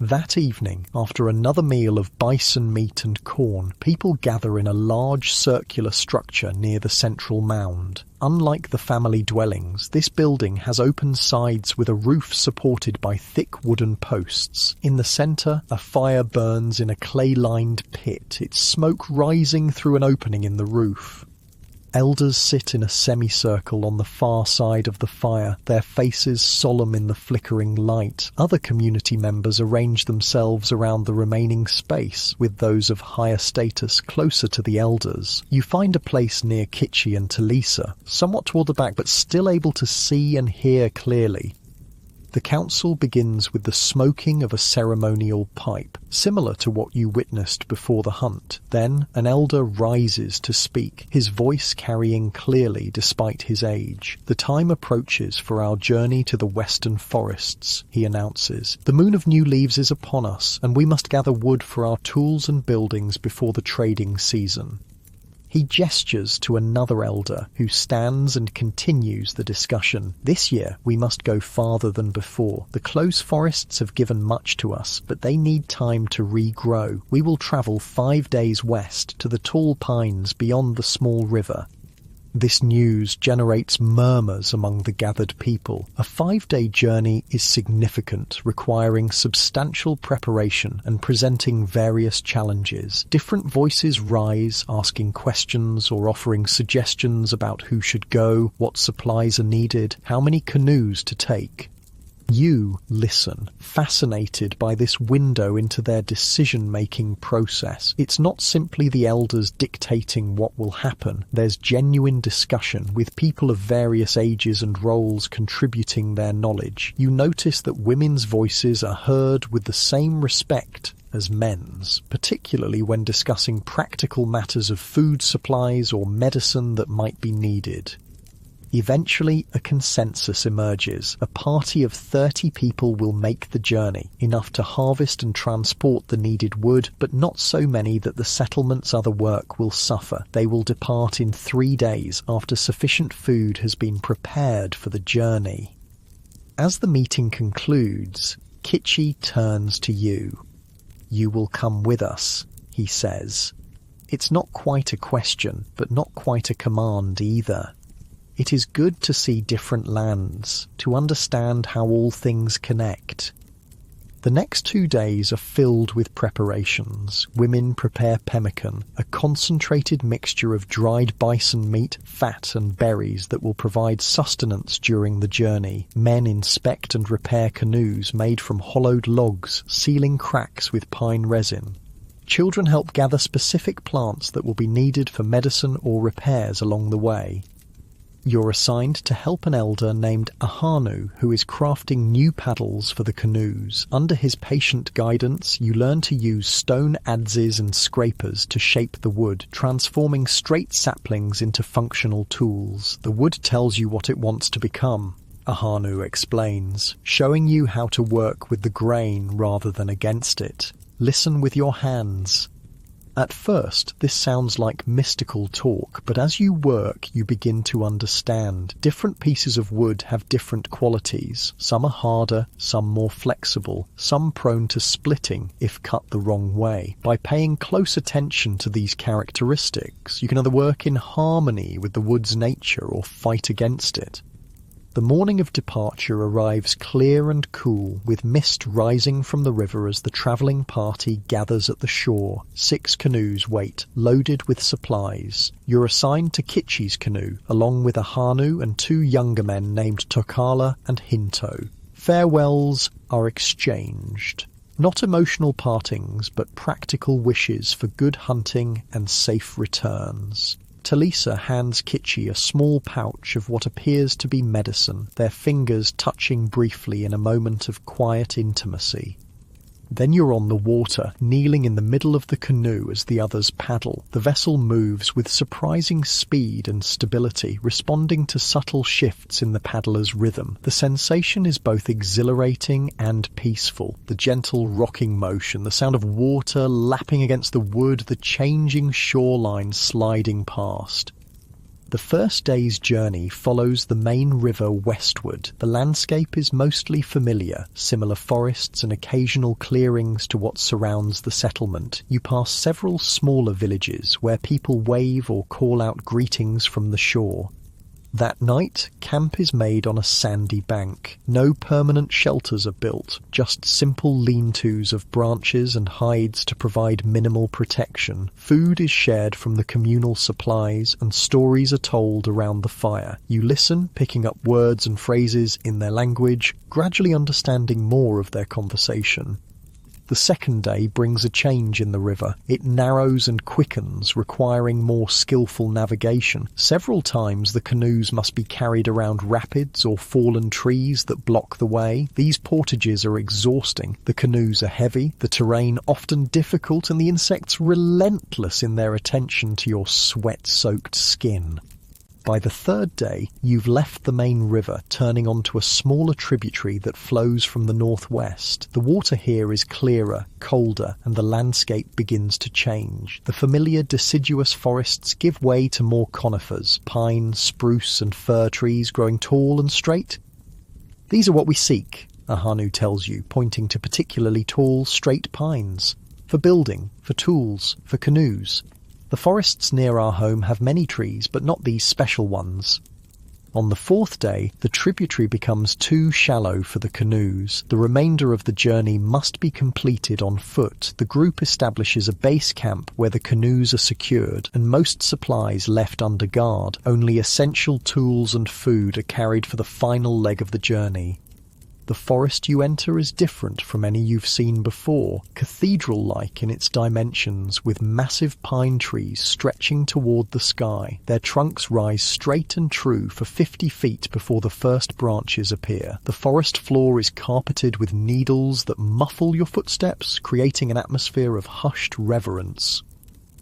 That evening, after another meal of bison meat and corn, people gather in a large circular structure near the central mound. Unlike the family dwellings, this building has open sides with a roof supported by thick wooden posts. In the centre, a fire burns in a clay-lined pit, its smoke rising through an opening in the roof. Elders sit in a semicircle on the far side of the fire, their faces solemn in the flickering light. Other community members arrange themselves around the remaining space, with those of higher status closer to the elders. You find a place near Kitchi and Talisa, somewhat toward the back but still able to see and hear clearly. The council begins with the smoking of a ceremonial pipe, similar to what you witnessed before the hunt. Then an elder rises to speak, his voice carrying clearly despite his age. "The time approaches for our journey to the western forests," he announces. "The moon of new leaves is upon us, and we must gather wood for our tools and buildings before the trading season." He gestures to another elder, who stands and continues the discussion. "This year we must go farther than before. The close forests have given much to us, but they need time to regrow. We will travel 5 days west to the tall pines beyond the small river." This news generates murmurs among the gathered people. A 5-day journey is significant, requiring substantial preparation and presenting various challenges. Different voices rise, asking questions or offering suggestions about who should go, what supplies are needed, how many canoes to take. You listen, fascinated by this window into their decision-making process. It's not simply the elders dictating what will happen. There's genuine discussion, with people of various ages and roles contributing their knowledge. You notice that women's voices are heard with the same respect as men's, particularly when discussing practical matters of food supplies or medicine that might be needed. Eventually, a consensus emerges. A party of 30 people will make the journey, enough to harvest and transport the needed wood, but not so many that the settlement's other work will suffer. They will depart in 3 days after sufficient food has been prepared for the journey. As the meeting concludes, Kitchi turns to you. "You will come with us," he says. It's not quite a question, but not quite a command either. It is good to see different lands, to understand how all things connect. The next 2 days are filled with preparations. Women prepare pemmican, a concentrated mixture of dried bison meat, fat and berries that will provide sustenance during the journey. Men inspect and repair canoes made from hollowed logs, sealing cracks with pine resin. Children help gather specific plants that will be needed for medicine or repairs along the way. You're assigned to help an elder named Ahanu, who is crafting new paddles for the canoes. Under his patient guidance, you learn to use stone adzes and scrapers to shape the wood, transforming straight saplings into functional tools. The wood tells you what it wants to become, Ahanu explains, showing you how to work with the grain rather than against it. Listen with your hands. At first, this sounds like mystical talk, but as you work, you begin to understand. Different pieces of wood have different qualities. Some are harder, some more flexible, some prone to splitting if cut the wrong way. By paying close attention to these characteristics, you can either work in harmony with the wood's nature or fight against it. The morning of departure arrives clear and cool, with mist rising from the river as the travelling party gathers at the shore. 6 canoes wait, loaded with supplies. You're assigned to Kitchi's canoe, along with Ahanu and 2 younger men named Tokala and Hinto. Farewells are exchanged. Not emotional partings, but practical wishes for good hunting and safe returns. Talisa hands Kitchi a small pouch of what appears to be medicine, their fingers touching briefly in a moment of quiet intimacy. Then you're on the water, kneeling in the middle of the canoe as the others paddle. The vessel moves with surprising speed and stability, responding to subtle shifts in the paddler's rhythm. The sensation is both exhilarating and peaceful. The gentle rocking motion, the sound of water lapping against the wood, the changing shoreline sliding past. The first day's journey follows the main river westward. The landscape is mostly familiar, similar forests and occasional clearings to what surrounds the settlement. You pass several smaller villages where people wave or call out greetings from the shore. That night, camp is made on a sandy bank. No permanent shelters are built, just simple lean-tos of branches and hides to provide minimal protection. Food is shared from the communal supplies, and stories are told around the fire. You listen, picking up words and phrases in their language, gradually understanding more of their conversation. The second day brings a change in the river. It narrows and quickens, requiring more skillful navigation. Several times the canoes must be carried around rapids or fallen trees that block the way. These portages are exhausting. The canoes are heavy, the terrain often difficult, and the insects relentless in their attention to your sweat-soaked skin. By the third day, you've left the main river, turning onto a smaller tributary that flows from the northwest. The water here is clearer, colder, and the landscape begins to change. The familiar deciduous forests give way to more conifers, pine, spruce, and fir trees growing tall and straight. These are what we seek, Ahanu tells you, pointing to particularly tall, straight pines. For building, for tools, for canoes. The forests near our home have many trees, but not these special ones. On the fourth day, the tributary becomes too shallow for the canoes. The remainder of the journey must be completed on foot. The group establishes a base camp where the canoes are secured and most supplies left under guard. Only essential tools and food are carried for the final leg of the journey. The forest you enter is different from any you've seen before, cathedral-like in its dimensions, with massive pine trees stretching toward the sky. Their trunks rise straight and true for 50 feet before the first branches appear. The forest floor is carpeted with needles that muffle your footsteps, creating an atmosphere of hushed reverence.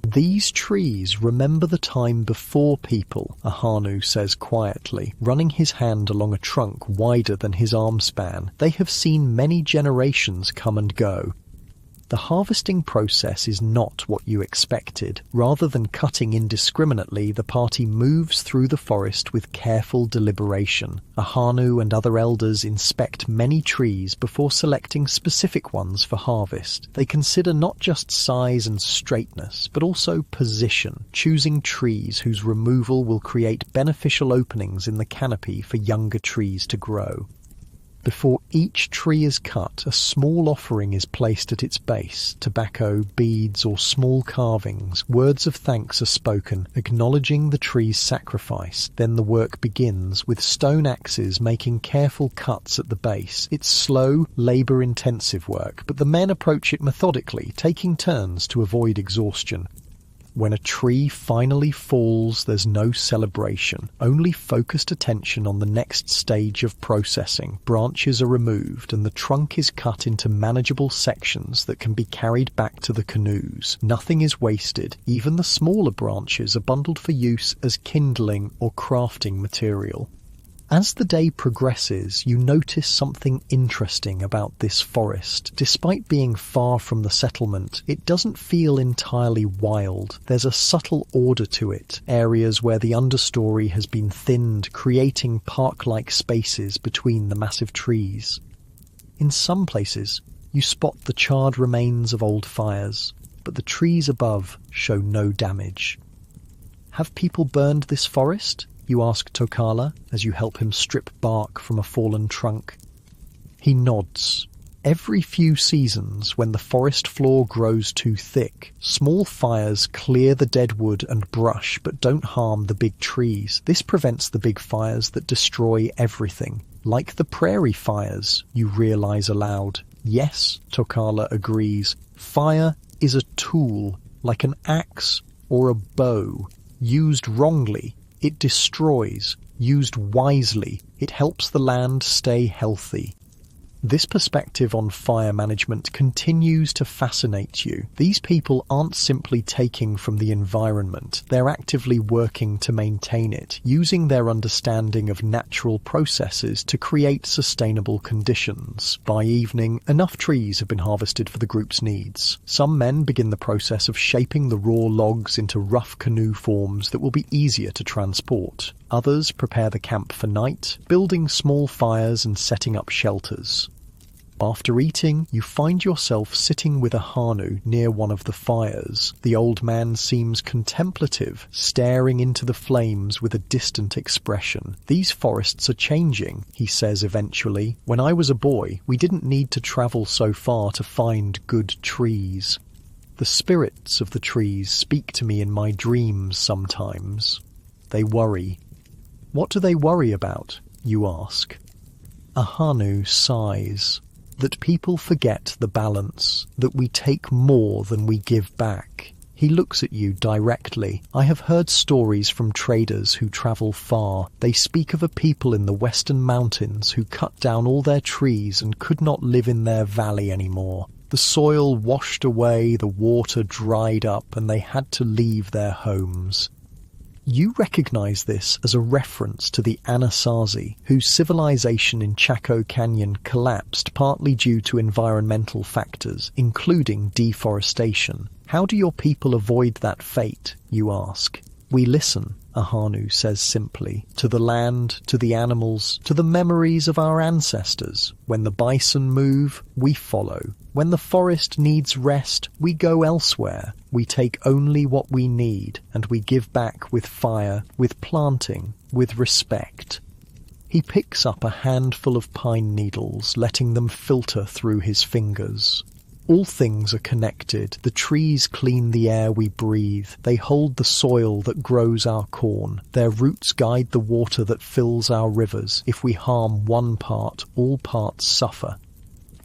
These trees remember the time before people, Ahanu says quietly, running his hand along a trunk wider than his arm span. They have seen many generations come and go. The harvesting process is not what you expected. Rather than cutting indiscriminately, the party moves through the forest with careful deliberation. Ahanu and other elders inspect many trees before selecting specific ones for harvest. They consider not just size and straightness, but also position, choosing trees whose removal will create beneficial openings in the canopy for younger trees to grow. Before each tree is cut, a small offering is placed at its base. Tobacco, beads, or small carvings. Words of thanks are spoken, acknowledging the tree's sacrifice. Then the work begins, with stone axes making careful cuts at the base. It's slow, labour-intensive work, but the men approach it methodically, taking turns to avoid exhaustion. When a tree finally falls, there's no celebration, only focused attention on the next stage of processing. Branches are removed and the trunk is cut into manageable sections that can be carried back to the canoes. Nothing is wasted. Even the smaller branches are bundled for use as kindling or crafting material. As the day progresses, you notice something interesting about this forest. Despite being far from the settlement, it doesn't feel entirely wild. There's a subtle order to it, areas where the understory has been thinned, creating park-like spaces between the massive trees. In some places, you spot the charred remains of old fires, but the trees above show no damage. Have people burned this forest? You ask Tokala as you help him strip bark from a fallen trunk. He nods. Every few seasons, when the forest floor grows too thick, small fires clear the dead wood and brush but don't harm the big trees. This prevents the big fires that destroy everything. Like the prairie fires, you realize aloud. Yes, Tokala agrees. Fire is a tool, like an axe or a bow. Used wrongly, it destroys. Used wisely, it helps the land stay healthy. This perspective on fire management continues to fascinate you. These people aren't simply taking from the environment, they're actively working to maintain it, using their understanding of natural processes to create sustainable conditions. By evening, enough trees have been harvested for the group's needs. Some men begin the process of shaping the raw logs into rough canoe forms that will be easier to transport. Others prepare the camp for night, building small fires and setting up shelters. After eating, you find yourself sitting with Ahanu near one of the fires. The old man seems contemplative, staring into the flames with a distant expression. These forests are changing, he says eventually. When I was a boy, we didn't need to travel so far to find good trees. The spirits of the trees speak to me in my dreams sometimes. They worry. What do they worry about? You ask. Ahanu sighs. That people forget the balance, that we take more than we give back. He looks at you directly. I have heard stories from traders who travel far. They speak of a people in the western mountains who cut down all their trees and could not live in their valley anymore. The soil washed away, the water dried up, and they had to leave their homes. You recognize this as a reference to the Anasazi, whose civilization in Chaco Canyon collapsed partly due to environmental factors, including deforestation. How do your people avoid that fate, you ask? We listen. Ahanu says simply, to the land, to the animals, to the memories of our ancestors. When the bison move, we follow. When the forest needs rest, we go elsewhere. We take only what we need, and we give back with fire, with planting, with respect. He picks up a handful of pine needles, letting them filter through his fingers. All things are connected. The trees clean the air we breathe. They hold the soil that grows our corn. Their roots guide the water that fills our rivers. If we harm one part, all parts suffer.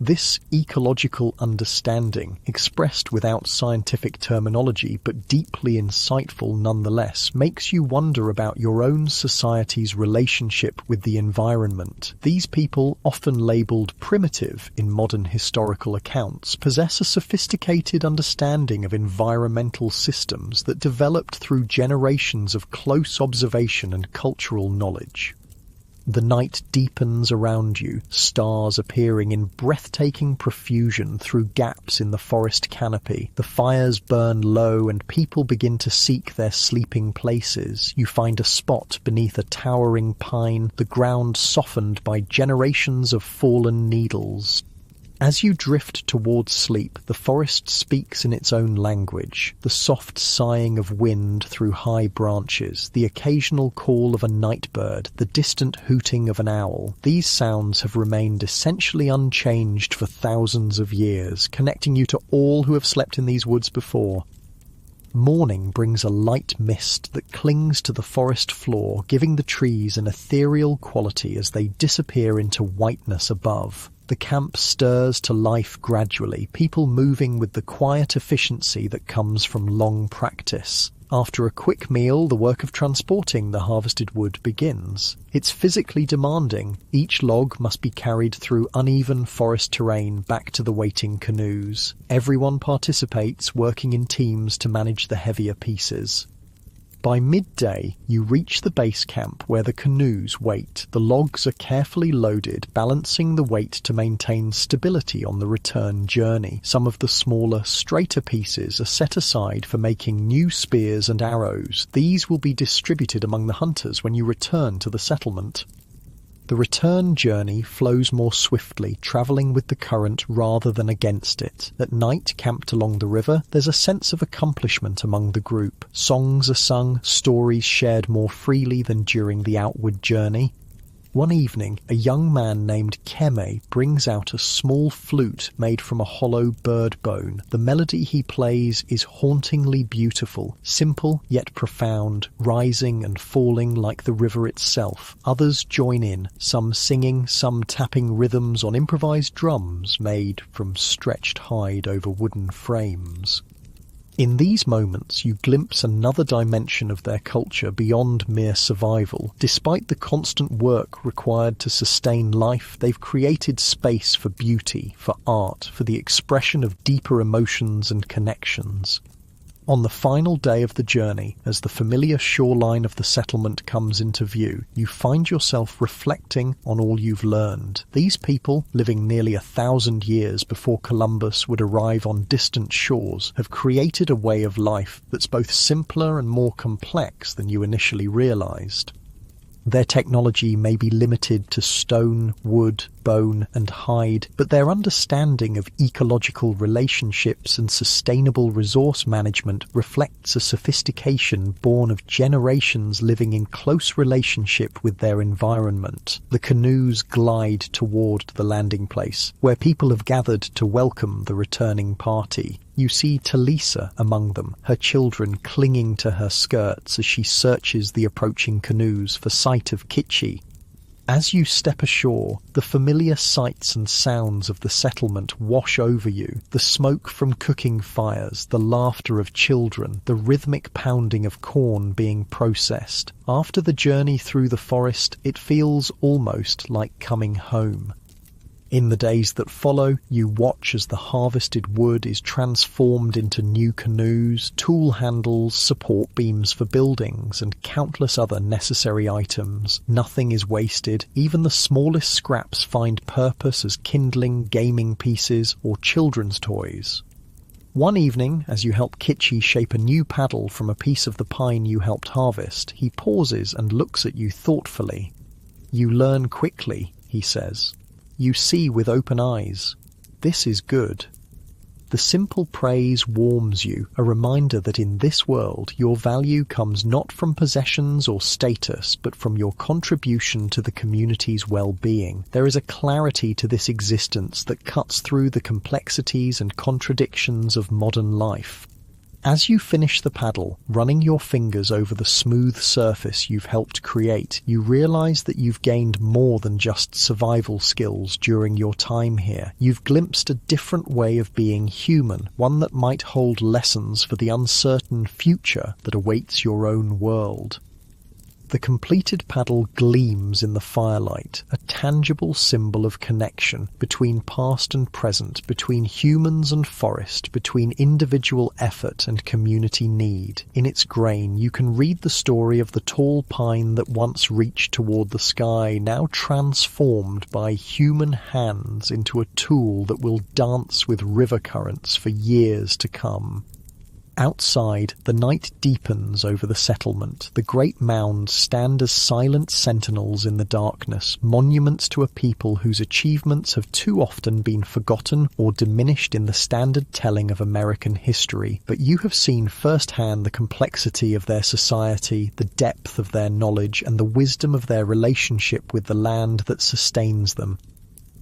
This ecological understanding, expressed without scientific terminology but deeply insightful nonetheless, makes you wonder about your own society's relationship with the environment. These people, often labelled primitive in modern historical accounts, possess a sophisticated understanding of environmental systems that developed through generations of close observation and cultural knowledge. The night deepens around you, stars appearing in breathtaking profusion through gaps in the forest canopy. The fires burn low and people begin to seek their sleeping places. You find a spot beneath a towering pine, the ground softened by generations of fallen needles. As you drift towards sleep, the forest speaks in its own language, the soft sighing of wind through high branches, the occasional call of a night bird, the distant hooting of an owl. These sounds have remained essentially unchanged for thousands of years, connecting you to all who have slept in these woods before. Morning brings a light mist that clings to the forest floor, giving the trees an ethereal quality as they disappear into whiteness above. The camp stirs to life gradually, people moving with the quiet efficiency that comes from long practice. After a quick meal, the work of transporting the harvested wood begins. It's physically demanding. Each log must be carried through uneven forest terrain back to the waiting canoes. Everyone participates, working in teams to manage the heavier pieces. By midday, you reach the base camp where the canoes wait. The logs are carefully loaded, balancing the weight to maintain stability on the return journey. Some of the smaller, straighter pieces are set aside for making new spears and arrows. These will be distributed among the hunters when you return to the settlement. The return journey flows more swiftly, travelling with the current rather than against it. At night, camped along the river, there's a sense of accomplishment among the group. Songs are sung, stories shared more freely than during the outward journey. One evening, a young man named Keme brings out a small flute made from a hollow bird bone. The melody he plays is hauntingly beautiful, simple yet profound, rising and falling like the river itself. Others join in, some singing, some tapping rhythms on improvised drums made from stretched hide over wooden frames. In these moments, you glimpse another dimension of their culture beyond mere survival. Despite the constant work required to sustain life, they've created space for beauty, for art, for the expression of deeper emotions and connections. On the final day of the journey, as the familiar shoreline of the settlement comes into view, you find yourself reflecting on all you've learned. These people, living nearly 1,000 years before Columbus would arrive on distant shores, have created a way of life that's both simpler and more complex than you initially realized. Their technology may be limited to stone, wood, bone and hide, but their understanding of ecological relationships and sustainable resource management reflects a sophistication born of generations living in close relationship with their environment. The canoes glide toward the landing place, where people have gathered to welcome the returning party. You see Talisa among them, her children clinging to her skirts as she searches the approaching canoes for sight of Kitchi. As you step ashore, the familiar sights and sounds of the settlement wash over you. The smoke from cooking fires, the laughter of children, the rhythmic pounding of corn being processed. After the journey through the forest, it feels almost like coming home. In the days that follow, you watch as the harvested wood is transformed into new canoes, tool handles, support beams for buildings, and countless other necessary items. Nothing is wasted. Even the smallest scraps find purpose as kindling, gaming pieces, or children's toys. One evening, as you help Kitchi shape a new paddle from a piece of the pine you helped harvest, he pauses and looks at you thoughtfully. "You learn quickly," he says. "You see with open eyes. This is good." The simple praise warms you, a reminder that in this world your value comes not from possessions or status, but from your contribution to the community's well-being. There is a clarity to this existence that cuts through the complexities and contradictions of modern life. As you finish the paddle, running your fingers over the smooth surface you've helped create, you realize that you've gained more than just survival skills during your time here. You've glimpsed a different way of being human, one that might hold lessons for the uncertain future that awaits your own world. The completed paddle gleams in the firelight, a tangible symbol of connection between past and present, between humans and forest, between individual effort and community need. In its grain, you can read the story of the tall pine that once reached toward the sky, now transformed by human hands into a tool that will dance with river currents for years to come. Outside, the night deepens over the settlement. The great mounds stand as silent sentinels in the darkness, monuments to a people whose achievements have too often been forgotten or diminished in the standard telling of American history. But you have seen firsthand the complexity of their society, the depth of their knowledge, and the wisdom of their relationship with the land that sustains them.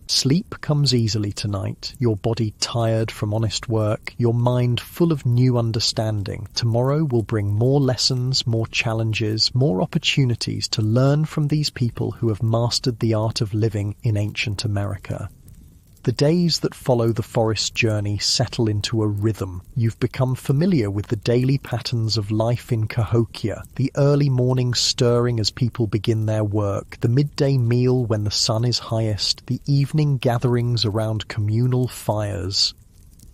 Sleep comes easily tonight, your body tired from honest work, your mind full of new understanding. Tomorrow will bring more lessons, more challenges, more opportunities to learn from these people who have mastered the art of living in ancient America. The days that follow the forest journey settle into a rhythm. You've become familiar with the daily patterns of life in Cahokia, the early morning stirring as people begin their work, the midday meal when the sun is highest, the evening gatherings around communal fires.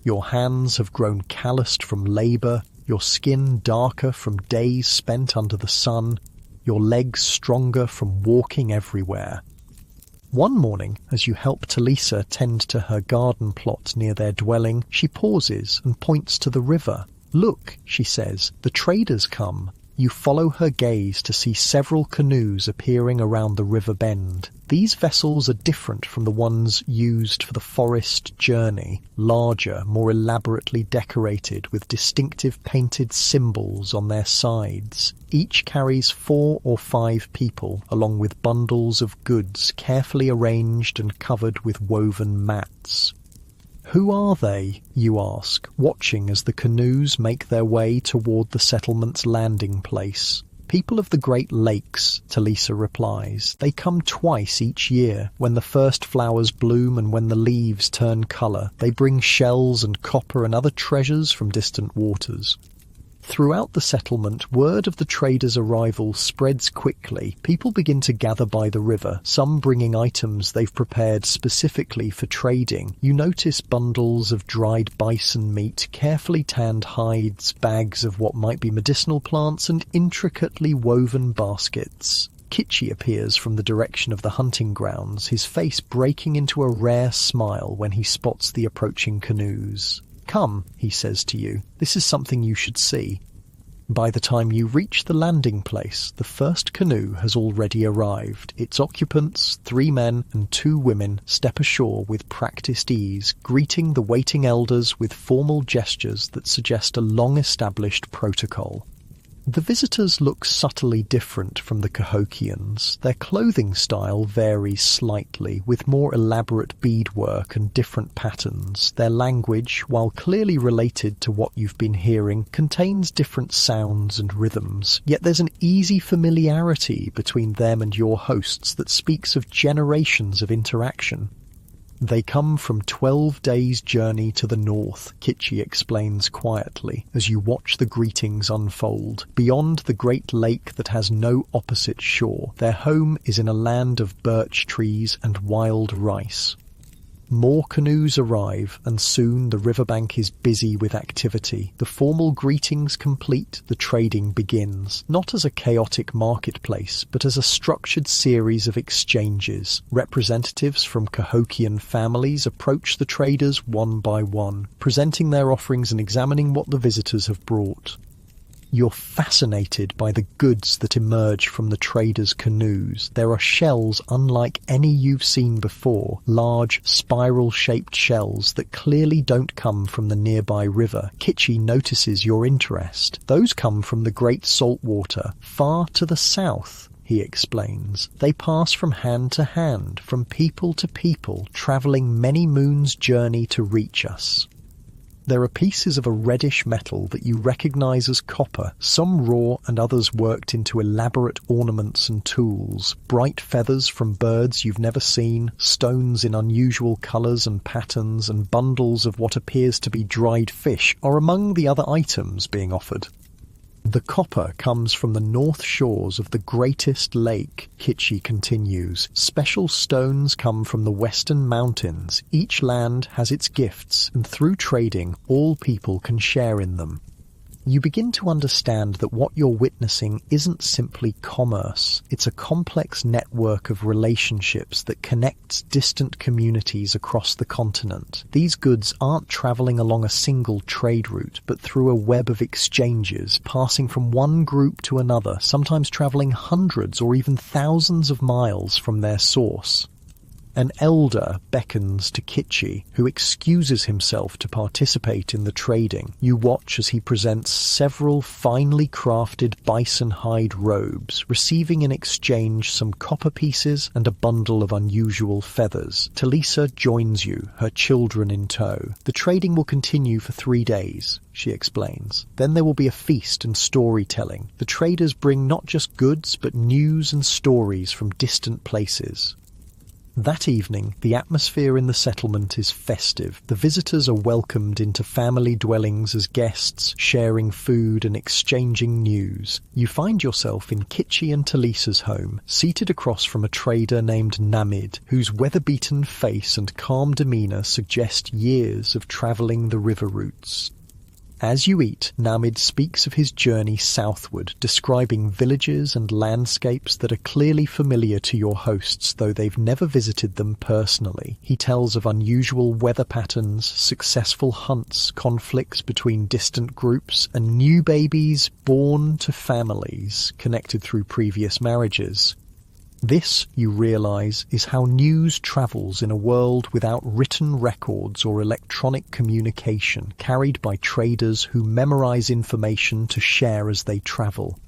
Your hands have grown calloused from labour, your skin darker from days spent under the sun, your legs stronger from walking everywhere. One morning, as you help Talisa tend to her garden plot near their dwelling, she pauses and points to the river. "Look," she says, "the traders come." You follow her gaze to see several canoes appearing around the river bend. These vessels are different from the ones used for the forest journey, larger, more elaborately decorated with distinctive painted symbols on their sides. Each carries 4 or 5 people, along with bundles of goods carefully arranged and covered with woven mats. "Who are they?" you ask, watching as the canoes make their way toward the settlement's landing place. "People of the Great Lakes," Talisa replies. "They come twice each year, when the first flowers bloom and when the leaves turn colour. They bring shells and copper and other treasures from distant waters." Throughout the settlement, word of the traders' arrival spreads quickly. People begin to gather by the river, some bringing items they've prepared specifically for trading. You notice bundles of dried bison meat, carefully tanned hides, bags of what might be medicinal plants, and intricately woven baskets. Kitchi appears from the direction of the hunting grounds, his face breaking into a rare smile when he spots the approaching canoes. "Come," he says to you, "this is something you should see." By the time you reach the landing place, the first canoe has already arrived. Its occupants, 3 men and 2 women, step ashore with practiced ease, greeting the waiting elders with formal gestures that suggest a long-established protocol. The visitors look subtly different from the Cahokians. Their clothing style varies slightly, with more elaborate beadwork and different patterns. Their language, while clearly related to what you've been hearing, contains different sounds and rhythms. Yet there's an easy familiarity between them and your hosts that speaks of generations of interaction. "They come from 12 days' journey to the north," Kitchi explains quietly, as you watch the greetings unfold. Beyond the great lake that has no opposite shore, their home is in a land of birch trees and wild rice. More canoes arrive, and soon the riverbank is busy with activity. The formal greetings complete, the trading begins, not as a chaotic marketplace, but as a structured series of exchanges. Representatives from Cahokian families approach the traders one by one, presenting their offerings and examining what the visitors have brought. You're fascinated by the goods that emerge from the traders' canoes. There are shells unlike any you've seen before, large spiral-shaped shells that clearly don't come from the nearby river. Kitchi notices your interest. Those come from the Great Saltwater, far to the south, he explains. They pass from hand to hand, from people to people, travelling many moons' journey to reach us. There are pieces of a reddish metal that you recognise as copper, some raw and others worked into elaborate ornaments and tools. Bright feathers from birds you've never seen, stones in unusual colours and patterns, and bundles of what appears to be dried fish are among the other items being offered. The copper comes from the north shores of the greatest lake, Kitchi continues. Special stones come from the western mountains. Each land has its gifts, and through trading, all people can share in them. You begin to understand that what you're witnessing isn't simply commerce. It's a complex network of relationships that connects distant communities across the continent. These goods aren't travelling along a single trade route, but through a web of exchanges, passing from one group to another, sometimes travelling hundreds or even thousands of miles from their source. An elder beckons to Kitchi, who excuses himself to participate in the trading. You watch as he presents several finely crafted bison hide robes, receiving in exchange some copper pieces and a bundle of unusual feathers. Talisa joins you, her children in tow. The trading will continue for 3 days, she explains. Then there will be a feast and storytelling. The traders bring not just goods, but news and stories from distant places. That evening, the atmosphere in the settlement is festive. The visitors are welcomed into family dwellings as guests, sharing food and exchanging news. You find yourself in Kitchi and Talisa's home, seated across from a trader named Namid, whose weather-beaten face and calm demeanour suggest years of travelling the river routes. As you eat, Namid speaks of his journey southward, describing villages and landscapes that are clearly familiar to your hosts, though they've never visited them personally. He tells of unusual weather patterns, successful hunts, conflicts between distant groups, and new babies born to families connected through previous marriages. This, you realise, is how news travels in a world without written records or electronic communication, carried by traders who memorise information to share as they travel.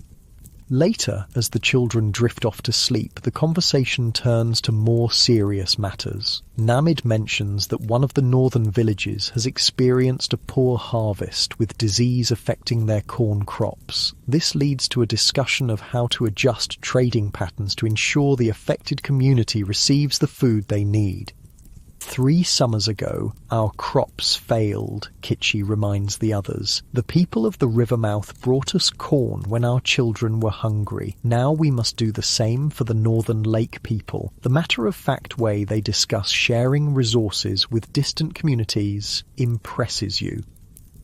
Later, as the children drift off to sleep, the conversation turns to more serious matters. Namid mentions that one of the northern villages has experienced a poor harvest, with disease affecting their corn crops. This leads to a discussion of how to adjust trading patterns to ensure the affected community receives the food they need. 3 summers ago, our crops failed, Kitchi reminds the others. The people of the river mouth brought us corn when our children were hungry. Now we must do the same for the northern lake people. The matter-of-fact way they discuss sharing resources with distant communities impresses you.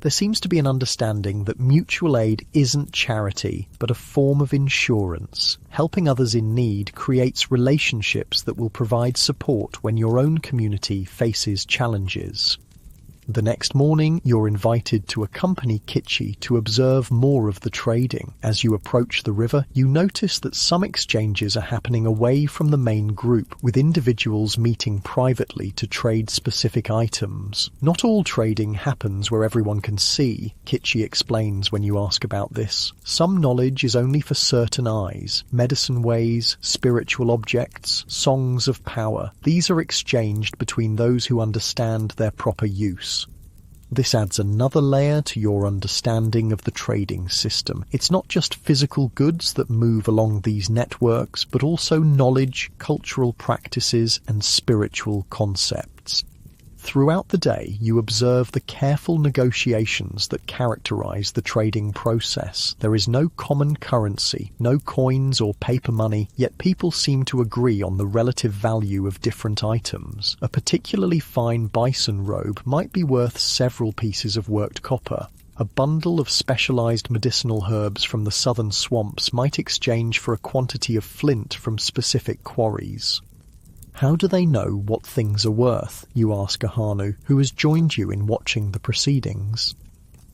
There seems to be an understanding that mutual aid isn't charity, but a form of insurance. Helping others in need creates relationships that will provide support when your own community faces challenges. The next morning, you're invited to accompany Kitchi to observe more of the trading. As you approach the river, you notice that some exchanges are happening away from the main group, with individuals meeting privately to trade specific items. Not all trading happens where everyone can see, Kitchi explains when you ask about this. Some knowledge is only for certain eyes. Medicine ways, spiritual objects, songs of power. These are exchanged between those who understand their proper use. This adds another layer to your understanding of the trading system. It's not just physical goods that move along these networks, but also knowledge, cultural practices, and spiritual concepts. Throughout the day, you observe the careful negotiations that characterize the trading process. There is no common currency, no coins or paper money, yet people seem to agree on the relative value of different items. A particularly fine bison robe might be worth several pieces of worked copper. A bundle of specialized medicinal herbs from the southern swamps might exchange for a quantity of flint from specific quarries. How do they know what things are worth? You ask Ahanu, who has joined you in watching the proceedings.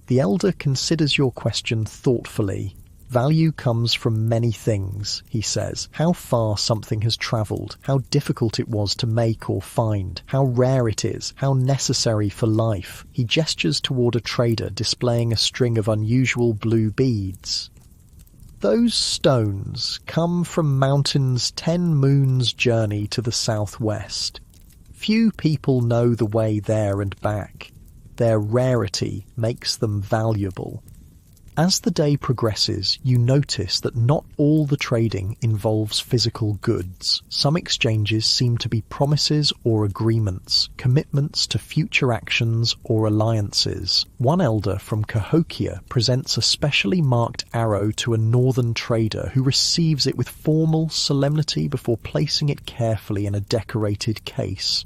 The elder considers your question thoughtfully. Value comes from many things, he says. How far something has travelled, how difficult it was to make or find, how rare it is, how necessary for life. He gestures toward a trader displaying a string of unusual blue beads. Those stones come from mountains 10 moons' journey to the southwest. Few people know the way there and back. Their rarity makes them valuable. As the day progresses, you notice that not all the trading involves physical goods. Some exchanges seem to be promises or agreements, commitments to future actions or alliances. One elder from Cahokia presents a specially marked arrow to a northern trader who receives it with formal solemnity before placing it carefully in a decorated case.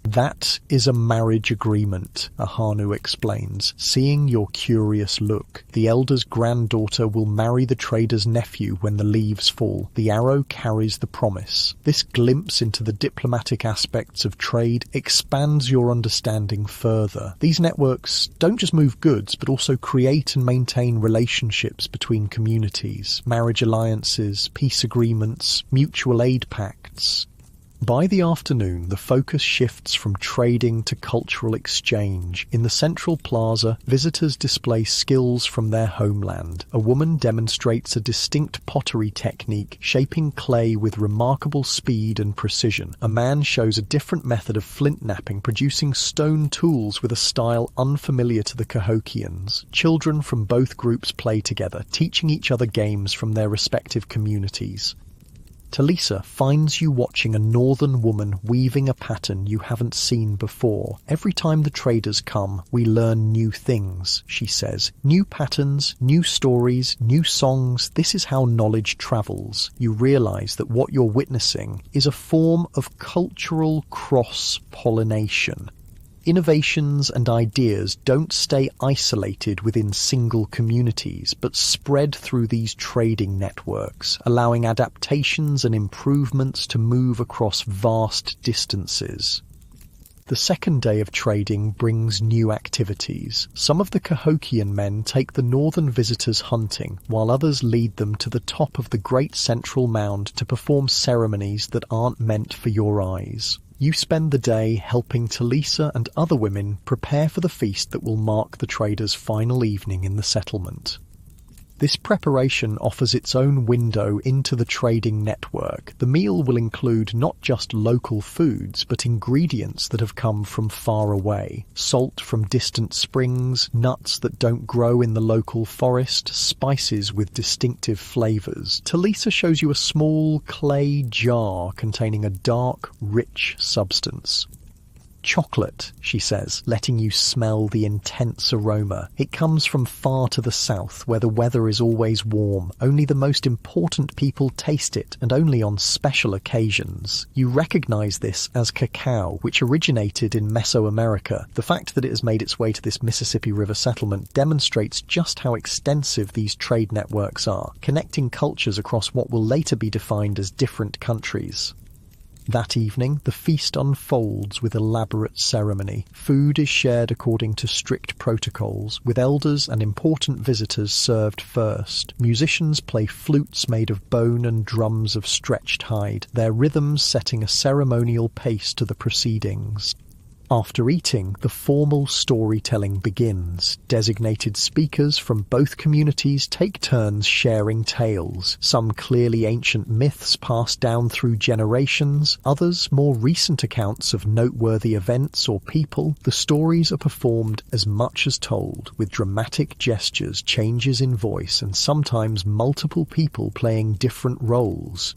That is a marriage agreement, Ahanu explains, seeing your curious look. The elder's granddaughter will marry the trader's nephew when the leaves fall. The arrow carries the promise. This glimpse into the diplomatic aspects of trade expands your understanding further. These networks don't just move goods, but also create and maintain relationships between communities, marriage alliances, peace agreements, mutual aid pacts. By the afternoon, the focus shifts from trading to cultural exchange. In the central plaza, visitors display skills from their homeland. A woman demonstrates a distinct pottery technique, shaping clay with remarkable speed and precision. A man shows a different method of flint knapping, producing stone tools with a style unfamiliar to the Cahokians. Children from both groups play together, teaching each other games from their respective communities. Talisa finds you watching a northern woman weaving a pattern you haven't seen before. Every time the traders come, we learn new things, she says. New patterns, new stories, new songs. This is how knowledge travels. You realize that what you're witnessing is a form of cultural cross-pollination. Innovations and ideas don't stay isolated within single communities, but spread through these trading networks, allowing adaptations and improvements to move across vast distances. The second day of trading brings new activities. Some of the Cahokian men take the northern visitors hunting, while others lead them to the top of the great central mound to perform ceremonies that aren't meant for your eyes. You spend the day helping Talisa and other women prepare for the feast that will mark the traders' final evening in the settlement. This preparation offers its own window into the trading network. The meal will include not just local foods, but ingredients that have come from far away. Salt from distant springs, nuts that don't grow in the local forest, spices with distinctive flavors. Talisa shows you a small clay jar containing a dark, rich substance. Chocolate, she says, letting you smell the intense aroma. It comes from far to the south, where the weather is always warm. Only the most important people taste it, and only on special occasions. You recognize this as cacao, which originated in Mesoamerica. The fact that it has made its way to this Mississippi River settlement demonstrates just how extensive these trade networks are, connecting cultures across what will later be defined as different countries. That evening, the feast unfolds with elaborate ceremony. Food is shared according to strict protocols, with elders and important visitors served first. Musicians play flutes made of bone and drums of stretched hide, their rhythms setting a ceremonial pace to the proceedings. After eating, the formal storytelling begins. Designated speakers from both communities take turns sharing tales, some clearly ancient myths passed down through generations, others more recent accounts of noteworthy events or people. The stories are performed as much as told, with dramatic gestures, changes in voice, and sometimes multiple people playing different roles.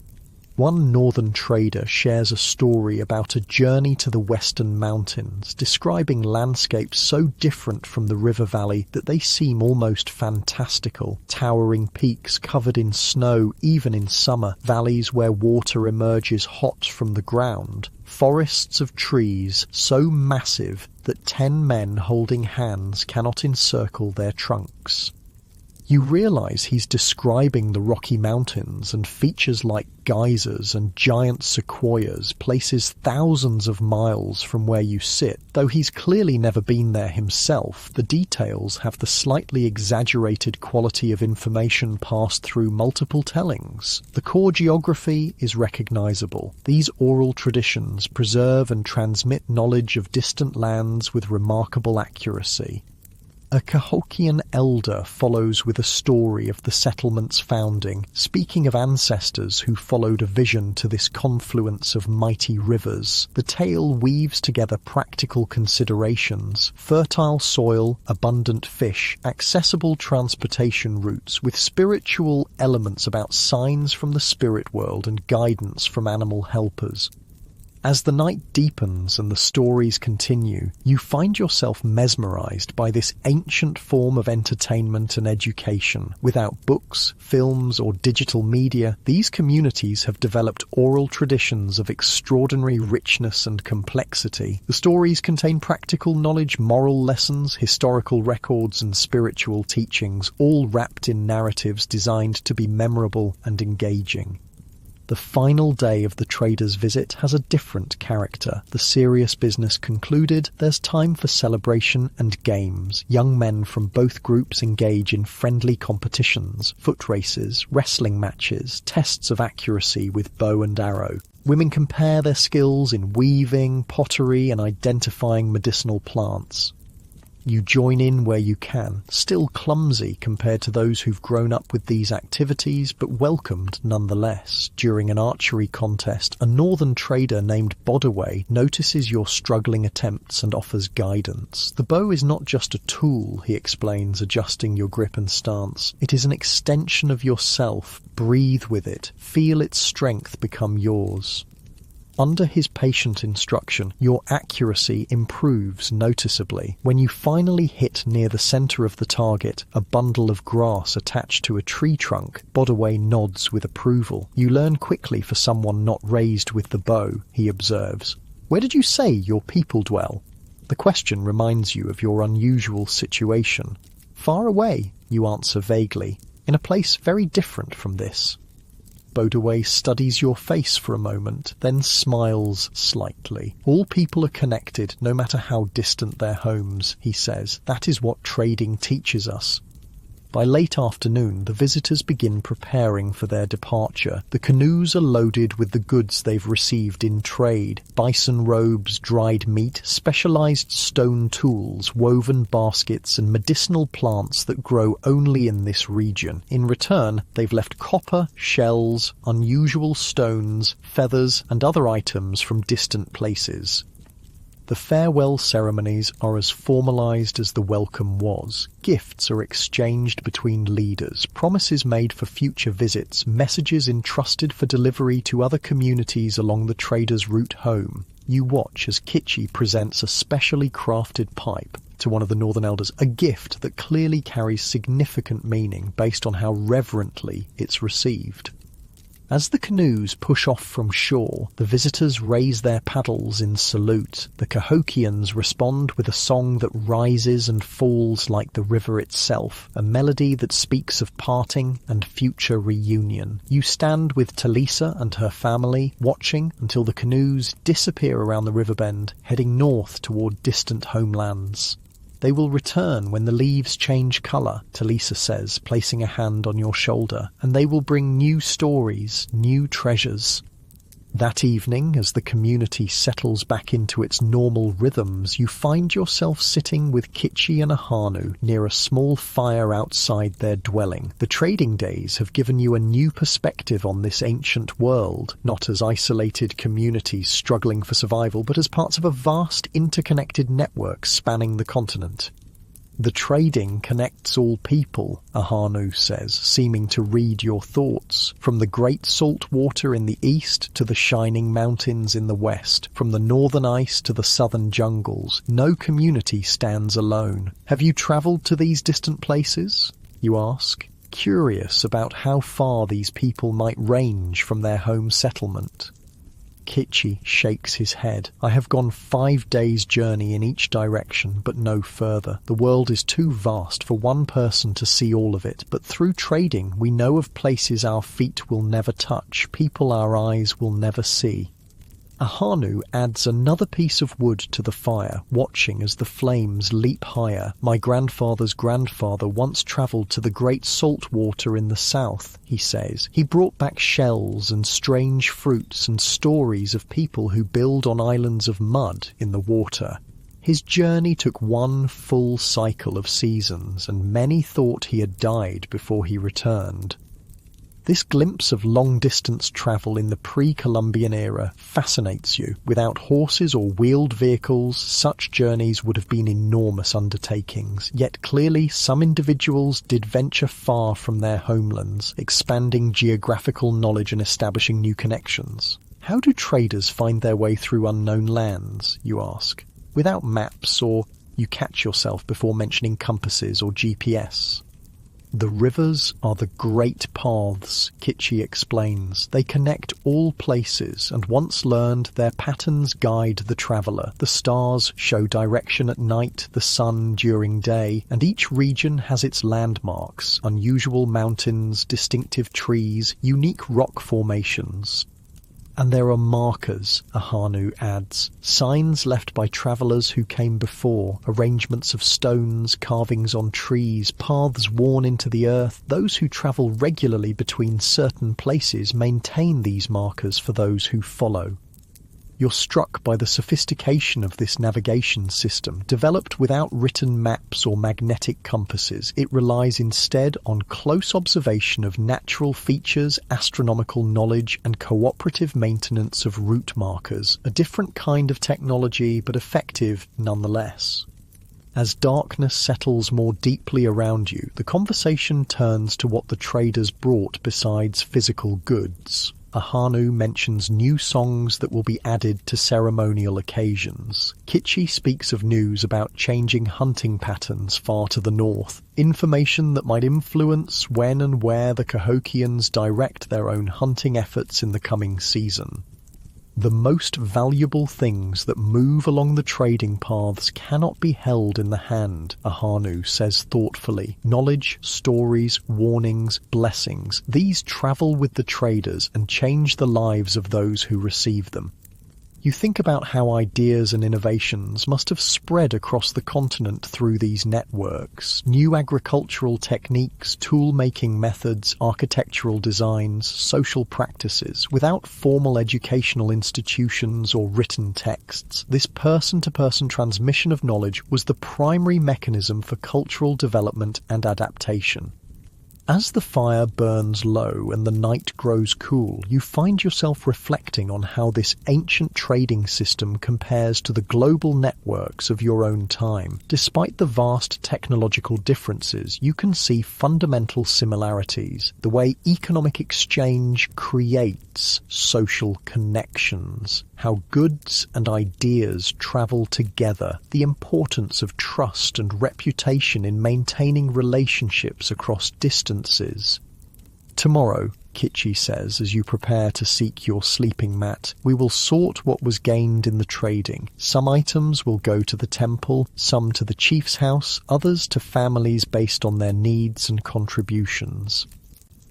One northern trader shares a story about a journey to the western mountains, describing landscapes so different from the river valley that they seem almost fantastical. Towering peaks covered in snow even in summer, valleys where water emerges hot from the ground, forests of trees so massive that 10 men holding hands cannot encircle their trunks. You realise he's describing the Rocky Mountains, and features like geysers and giant sequoias places thousands of miles from where you sit. Though he's clearly never been there himself, the details have the slightly exaggerated quality of information passed through multiple tellings. The core geography is recognisable. These oral traditions preserve and transmit knowledge of distant lands with remarkable accuracy. A Cahokian elder follows with a story of the settlement's founding, speaking of ancestors who followed a vision to this confluence of mighty rivers. The tale weaves together practical considerations, fertile soil, abundant fish, accessible transportation routes, with spiritual elements about signs from the spirit world and guidance from animal helpers. As the night deepens and the stories continue, you find yourself mesmerized by this ancient form of entertainment and education. Without books, films, or digital media, these communities have developed oral traditions of extraordinary richness and complexity. The stories contain practical knowledge, moral lessons, historical records, and spiritual teachings, all wrapped in narratives designed to be memorable and engaging. The final day of the trader's visit has a different character. The serious business concluded, there's time for celebration and games. Young men from both groups engage in friendly competitions, foot races, wrestling matches, tests of accuracy with bow and arrow. Women compare their skills in weaving, pottery, and identifying medicinal plants. You join in where you can, still clumsy compared to those who've grown up with these activities, but welcomed nonetheless. During an archery contest, a northern trader named Bodaway notices your struggling attempts and offers guidance. The bow is not just a tool, he explains, adjusting your grip and stance. It is an extension of yourself. Breathe with it. Feel its strength become yours. Under his patient instruction, your accuracy improves noticeably. When you finally hit near the centre of the target, a bundle of grass attached to a tree trunk, Bodaway nods with approval. You learn quickly for someone not raised with the bow, he observes. Where did you say your people dwell? The question reminds you of your unusual situation. Far away, you answer vaguely, in a place very different from this. Bodaway studies your face for a moment, then smiles slightly. All people are connected, no matter how distant their homes, he says. That is what trading teaches us. By late afternoon, the visitors begin preparing for their departure. The canoes are loaded with the goods they've received in trade: bison robes, dried meat, specialized stone tools, woven baskets, and medicinal plants that grow only in this region. In return, they've left copper, shells, unusual stones, feathers, and other items from distant places. The farewell ceremonies are as formalized as the welcome was. Gifts are exchanged between leaders, promises made for future visits, messages entrusted for delivery to other communities along the trader's route home. You watch as Kitchi presents a specially crafted pipe to one of the northern elders, a gift that clearly carries significant meaning based on how reverently it's received. As the canoes push off from shore, the visitors raise their paddles in salute. The Cahokians respond with a song that rises and falls like the river itself, a melody that speaks of parting and future reunion. You stand with Talisa and her family, watching until the canoes disappear around the river bend, heading north toward distant homelands. They will return when the leaves change colour, Talisa says, placing a hand on your shoulder, and they will bring new stories, new treasures. That evening, as the community settles back into its normal rhythms, you find yourself sitting with Kitchi and Ahanu near a small fire outside their dwelling. The trading days have given you a new perspective on this ancient world, not as isolated communities struggling for survival, but as parts of a vast interconnected network spanning the continent. The trading connects all people, Ahanu says, seeming to read your thoughts. From the great salt water in the east to the shining mountains in the west, from the northern ice to the southern jungles, no community stands alone. Have you travelled to these distant places? You ask, curious about how far these people might range from their home settlement. Kitchi shakes his head. I have gone 5 days' journey in each direction, but no further. The world is too vast for one person to see all of it, but through trading we know of places our feet will never touch, people our eyes will never see. Ahanu adds another piece of wood to the fire, watching as the flames leap higher. My grandfather's grandfather once travelled to the great salt water in the south, he says. He brought back shells and strange fruits and stories of people who build on islands of mud in the water. His journey took one full cycle of seasons, and many thought he had died before he returned. This glimpse of long-distance travel in the pre-Columbian era fascinates you. Without horses or wheeled vehicles, such journeys would have been enormous undertakings. Yet clearly some individuals did venture far from their homelands, expanding geographical knowledge and establishing new connections. How do traders find their way through unknown lands, you ask? Without maps, or you catch yourself before mentioning compasses or GPS. The rivers are the great paths, Kitchi explains. They connect all places, and once learned, their patterns guide the traveller. The stars show direction at night, the sun during day, and each region has its landmarks, unusual mountains, distinctive trees, unique rock formations. And there are markers, Ahanu adds, signs left by travellers who came before, arrangements of stones, carvings on trees, paths worn into the earth. Those who travel regularly between certain places maintain these markers for those who follow. You're struck by the sophistication of this navigation system. Developed without written maps or magnetic compasses, it relies instead on close observation of natural features, astronomical knowledge, and cooperative maintenance of route markers. A different kind of technology, but effective nonetheless. As darkness settles more deeply around you, the conversation turns to what the traders brought besides physical goods. Ahanu mentions new songs that will be added to ceremonial occasions. Kitchi speaks of news about changing hunting patterns far to the north, information that might influence when and where the Cahokians direct their own hunting efforts in the coming season. The most valuable things that move along the trading paths cannot be held in the hand, Ahanu says thoughtfully. Knowledge, stories, warnings, blessings, these travel with the traders and change the lives of those who receive them. You think about how ideas and innovations must have spread across the continent through these networks. New agricultural techniques, tool-making methods, architectural designs, social practices. Without formal educational institutions or written texts, this person-to-person transmission of knowledge was the primary mechanism for cultural development and adaptation. As the fire burns low and the night grows cool, you find yourself reflecting on how this ancient trading system compares to the global networks of your own time. Despite the vast technological differences, you can see fundamental similarities. The way economic exchange creates social connections, how goods and ideas travel together, the importance of trust and reputation in maintaining relationships across distances. Tomorrow, Kitchi says, as you prepare to seek your sleeping mat, we will sort what was gained in the trading. Some items will go to the temple, some to the chief's house, others to families based on their needs and contributions.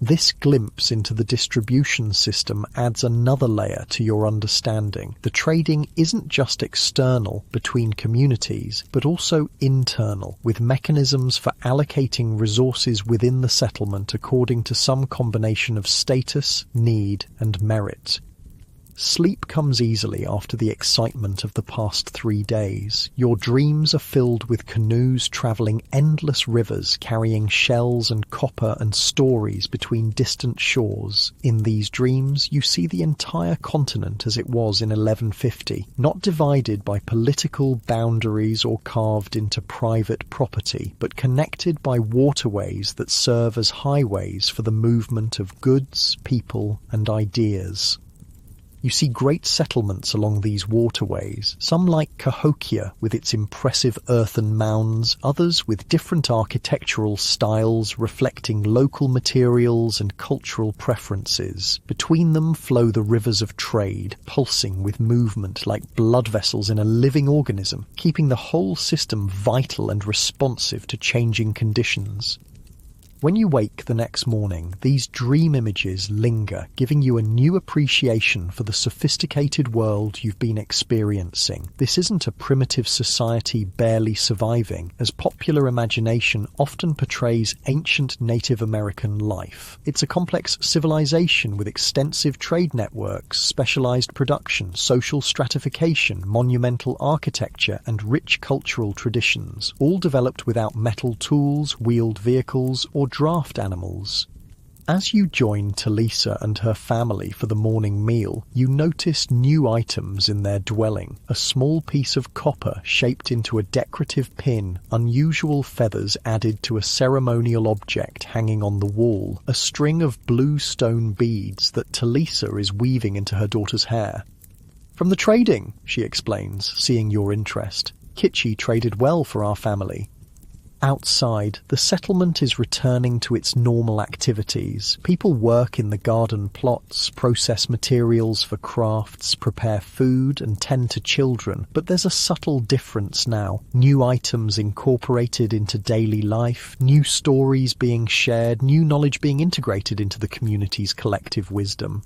This glimpse into the distribution system adds another layer to your understanding. The trading isn't just external between communities, but also internal, with mechanisms for allocating resources within the settlement according to some combination of status, need, and merit. Sleep comes easily after the excitement of the past 3 days. Your dreams are filled with canoes travelling endless rivers, carrying shells and copper and stories between distant shores. In these dreams, you see the entire continent as it was in 1150, not divided by political boundaries or carved into private property, but connected by waterways that serve as highways for the movement of goods, people, and ideas. You see great settlements along these waterways, some like Cahokia with its impressive earthen mounds, others with different architectural styles reflecting local materials and cultural preferences. Between them flow the rivers of trade, pulsing with movement like blood vessels in a living organism, keeping the whole system vital and responsive to changing conditions. When you wake the next morning, these dream images linger, giving you a new appreciation for the sophisticated world you've been experiencing. This isn't a primitive society barely surviving, as popular imagination often portrays ancient Native American life. It's a complex civilization with extensive trade networks, specialized production, social stratification, monumental architecture, and rich cultural traditions, all developed without metal tools, wheeled vehicles, or draft animals. As you join Talisa and her family for the morning meal, you notice new items in their dwelling. A small piece of copper shaped into a decorative pin, unusual feathers added to a ceremonial object hanging on the wall, a string of blue stone beads that Talisa is weaving into her daughter's hair. "From the trading," she explains, seeing your interest. "Kitchi traded well for our family." Outside, the settlement is returning to its normal activities. People work in the garden plots, process materials for crafts, prepare food, and tend to children. But there's a subtle difference now. New items incorporated into daily life, new stories being shared, new knowledge being integrated into the community's collective wisdom.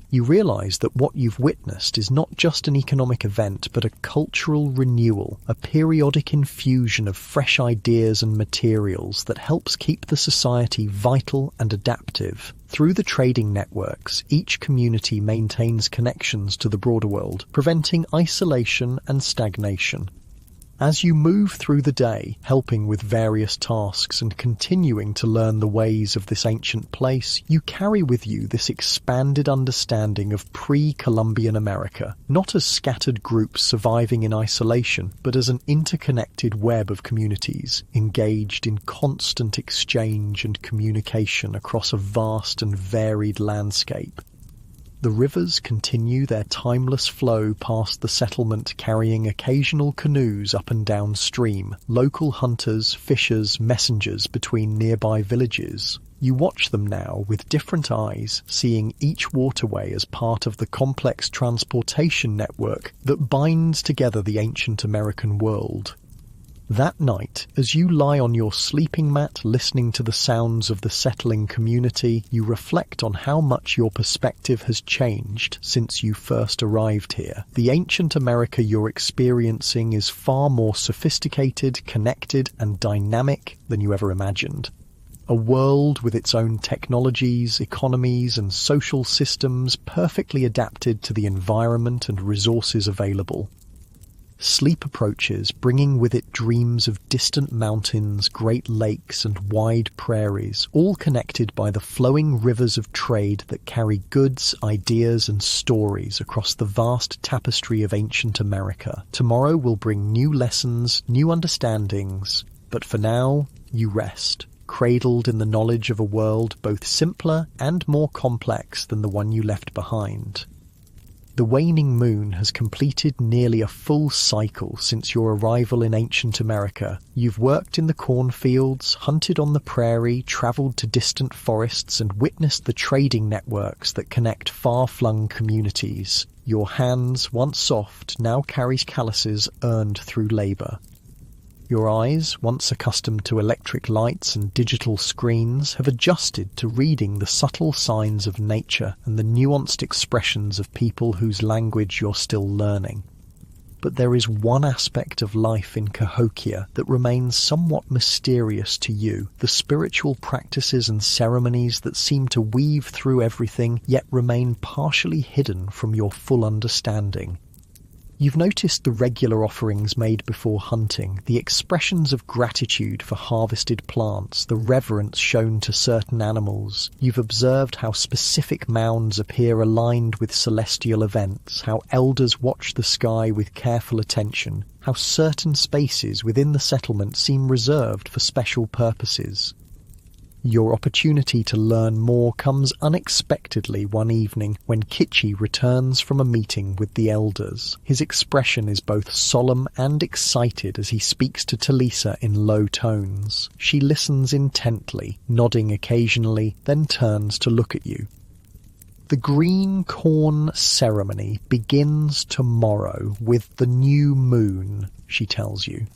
You realise that what you've witnessed is not just an economic event, but a cultural renewal, a periodic infusion of fresh ideas and materials that helps keep the society vital and adaptive. Through the trading networks, each community maintains connections to the broader world, preventing isolation and stagnation. As you move through the day, helping with various tasks and continuing to learn the ways of this ancient place, you carry with you this expanded understanding of pre-Columbian America, not as scattered groups surviving in isolation, but as an interconnected web of communities, engaged in constant exchange and communication across a vast and varied landscape. The rivers continue their timeless flow past the settlement, carrying occasional canoes up and down stream, local hunters, fishers, messengers between nearby villages. You watch them now with different eyes, seeing each waterway as part of the complex transportation network that binds together the ancient American world. That night, as you lie on your sleeping mat listening to the sounds of the settling community, you reflect on how much your perspective has changed since you first arrived here. The ancient America you're experiencing is far more sophisticated, connected, and dynamic than you ever imagined. A world with its own technologies, economies, and social systems perfectly adapted to the environment and resources available. Sleep approaches, bringing with it dreams of distant mountains, great lakes, and wide prairies, all connected by the flowing rivers of trade that carry goods, ideas, and stories across the vast tapestry of ancient America. Tomorrow will bring new lessons, new understandings, but for now, you rest, cradled in the knowledge of a world both simpler and more complex than the one you left behind. The waning moon has completed nearly a full cycle since your arrival in ancient America. You've worked in the cornfields, hunted on the prairie, travelled to distant forests, and witnessed the trading networks that connect far-flung communities. Your hands, once soft, now carry calluses earned through labour. Your eyes, once accustomed to electric lights and digital screens, have adjusted to reading the subtle signs of nature and the nuanced expressions of people whose language you're still learning. But there is one aspect of life in Cahokia that remains somewhat mysterious to you, the spiritual practices and ceremonies that seem to weave through everything, yet remain partially hidden from your full understanding. You've noticed the regular offerings made before hunting, the expressions of gratitude for harvested plants, the reverence shown to certain animals. You've observed how specific mounds appear aligned with celestial events, how elders watch the sky with careful attention, how certain spaces within the settlement seem reserved for special purposes. Your opportunity to learn more comes unexpectedly one evening when Kitchi returns from a meeting with the elders. His expression is both solemn and excited as he speaks to Talisa in low tones. She listens intently, nodding occasionally, then turns to look at you. The green corn ceremony begins tomorrow with the new moon, she tells you.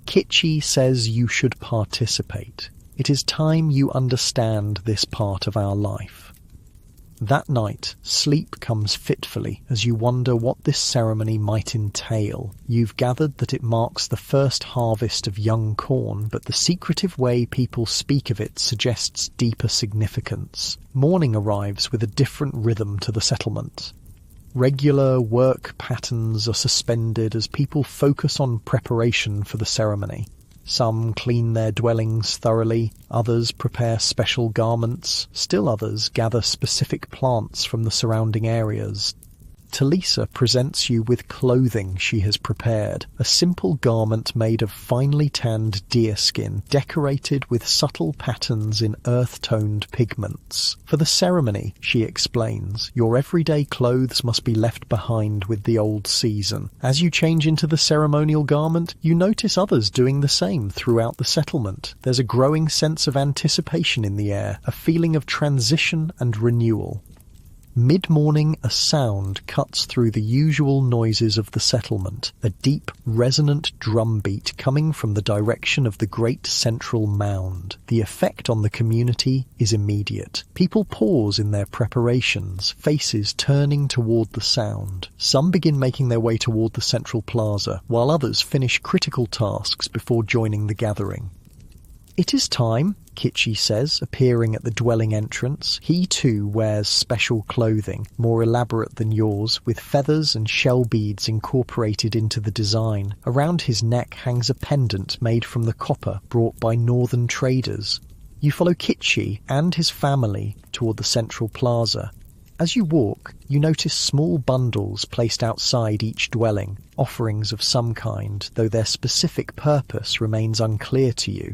Kitchi says you should participate. It is time you understand this part of our life. That night, sleep comes fitfully as you wonder what this ceremony might entail. You've gathered that it marks the first harvest of young corn, but the secretive way people speak of it suggests deeper significance. Morning arrives with a different rhythm to the settlement. Regular work patterns are suspended as people focus on preparation for the ceremony. Some clean their dwellings thoroughly, others prepare special garments, still others gather specific plants from the surrounding areas. Talisa presents you with clothing she has prepared, a simple garment made of finely tanned deerskin, decorated with subtle patterns in earth-toned pigments. For the ceremony, she explains, your everyday clothes must be left behind with the old season. As you change into the ceremonial garment, you notice others doing the same throughout the settlement. There's a growing sense of anticipation in the air, a feeling of transition and renewal. Mid-morning, a sound cuts through the usual noises of the settlement, a deep, resonant drumbeat coming from the direction of the great central mound. The effect on the community is immediate. People pause in their preparations, faces turning toward the sound. Some begin making their way toward the central plaza, while others finish critical tasks before joining the gathering. It is time, Kitchi says, appearing at the dwelling entrance. He too wears special clothing, more elaborate than yours, with feathers and shell beads incorporated into the design. Around his neck hangs a pendant made from the copper brought by northern traders. You follow Kitchi and his family toward the central plaza. As you walk, you notice small bundles placed outside each dwelling, offerings of some kind, though their specific purpose remains unclear to you.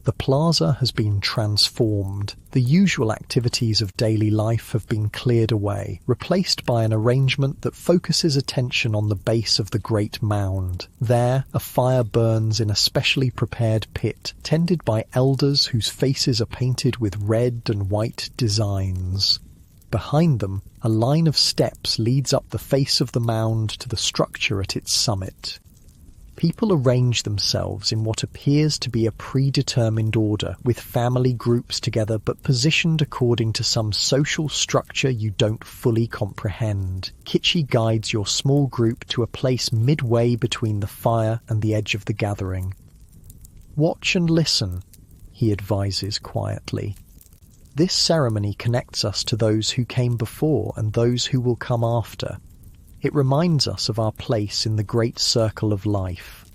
The plaza has been transformed. The usual activities of daily life have been cleared away, replaced by an arrangement that focuses attention on the base of the great mound. There, a fire burns in a specially prepared pit, tended by elders whose faces are painted with red and white designs. Behind them, a line of steps leads up the face of the mound to the structure at its summit. People arrange themselves in what appears to be a predetermined order, with family groups together but positioned according to some social structure you don't fully comprehend. Kitchi guides your small group to a place midway between the fire and the edge of the gathering. Watch and listen, he advises quietly. This ceremony connects us to those who came before and those who will come after. It reminds us of our place in the great circle of life.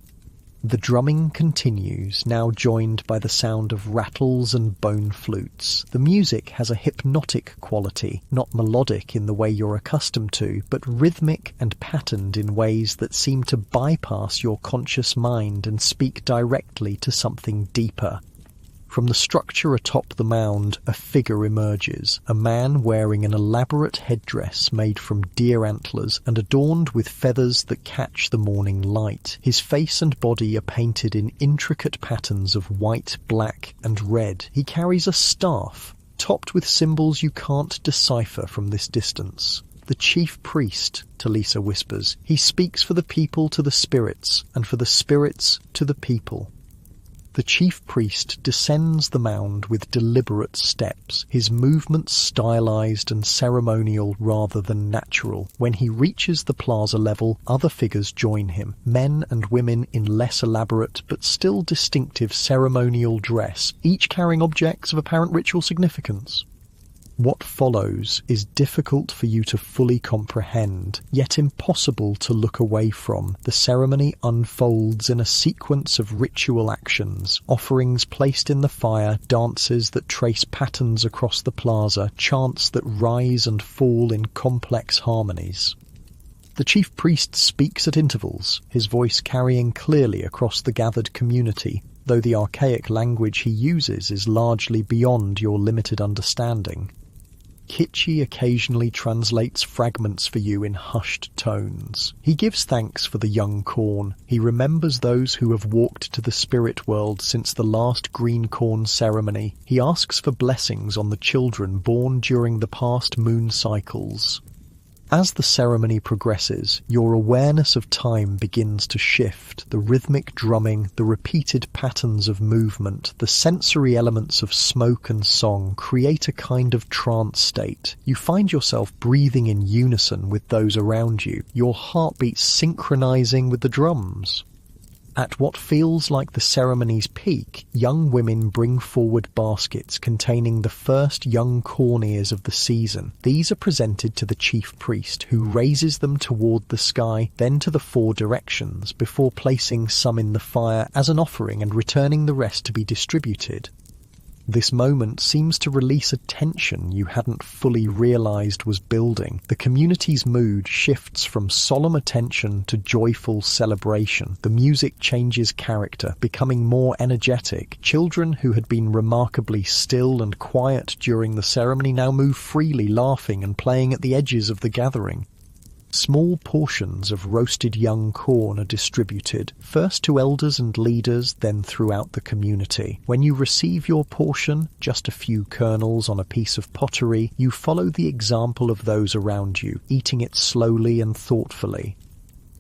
The drumming continues, now joined by the sound of rattles and bone flutes. The music has a hypnotic quality, not melodic in the way you're accustomed to, but rhythmic and patterned in ways that seem to bypass your conscious mind and speak directly to something deeper. From the structure atop the mound, a figure emerges, a man wearing an elaborate headdress made from deer antlers and adorned with feathers that catch the morning light. His face and body are painted in intricate patterns of white, black, and red. He carries a staff, topped with symbols you can't decipher from this distance. The chief priest, Talisa whispers. He speaks for the people to the spirits, and for the spirits to the people. The chief priest descends the mound with deliberate steps, his movements stylized and ceremonial rather than natural. When he reaches the plaza level, other figures join him, men and women in less elaborate but still distinctive ceremonial dress, each carrying objects of apparent ritual significance. What follows is difficult for you to fully comprehend, yet impossible to look away from. The ceremony unfolds in a sequence of ritual actions, offerings placed in the fire, dances that trace patterns across the plaza, chants that rise and fall in complex harmonies. The chief priest speaks at intervals, his voice carrying clearly across the gathered community, though the archaic language he uses is largely beyond your limited understanding. Kitchi occasionally translates fragments for you in hushed tones. He gives thanks for the young corn. He remembers those who have walked to the spirit world since the last green corn ceremony. He asks for blessings on the children born during the past moon cycles. As the ceremony progresses, your awareness of time begins to shift. The rhythmic drumming, the repeated patterns of movement, the sensory elements of smoke and song create a kind of trance state. You find yourself breathing in unison with those around you, your heartbeat synchronizing with the drums. At what feels like the ceremony's peak, young women bring forward baskets containing the first young corn ears of the season. These are presented to the chief priest, who raises them toward the sky, then to the four directions, before placing some in the fire as an offering and returning the rest to be distributed. This moment seems to release a tension you hadn't fully realized was building. The community's mood shifts from solemn attention to joyful celebration. The music changes character, becoming more energetic. Children who had been remarkably still and quiet during the ceremony now move freely, laughing and playing at the edges of the gathering. Small portions of roasted young corn are distributed, first to elders and leaders, then throughout the community. When you receive your portion, just a few kernels on a piece of pottery, you follow the example of those around you, eating it slowly and thoughtfully.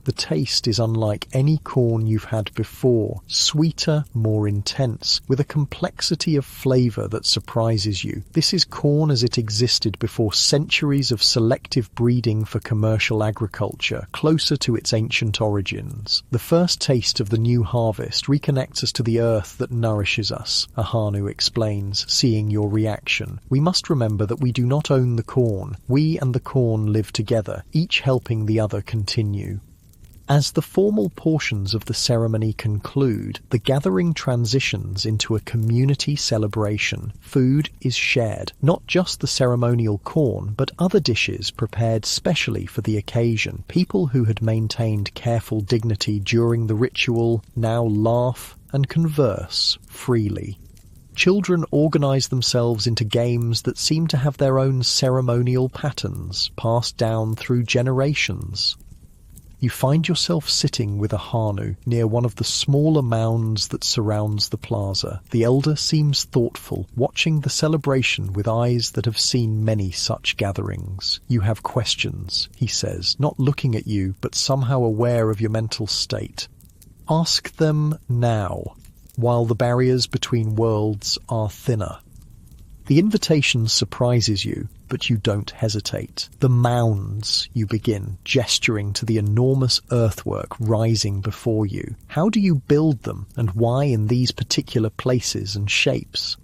The taste is unlike any corn you've had before, sweeter, more intense, with a complexity of flavour that surprises you. This is corn as it existed before centuries of selective breeding for commercial agriculture, closer to its ancient origins. The first taste of the new harvest reconnects us to the earth that nourishes us, Ahanu explains, seeing your reaction. We must remember that we do not own the corn. We and the corn live together, each helping the other continue. As the formal portions of the ceremony conclude, the gathering transitions into a community celebration. Food is shared, not just the ceremonial corn, but other dishes prepared specially for the occasion. People who had maintained careful dignity during the ritual now laugh and converse freely. Children organize themselves into games that seem to have their own ceremonial patterns, passed down through generations. You find yourself sitting with Ahanu near one of the smaller mounds that surrounds the plaza. The elder seems thoughtful, watching the celebration with eyes that have seen many such gatherings. You have questions, he says, not looking at you, but somehow aware of your mental state. Ask them now, while the barriers between worlds are thinner. The invitation surprises you, but you don't hesitate. The mounds, you begin, gesturing to the enormous earthwork rising before you. How do you build them, and why in these particular places and shapes?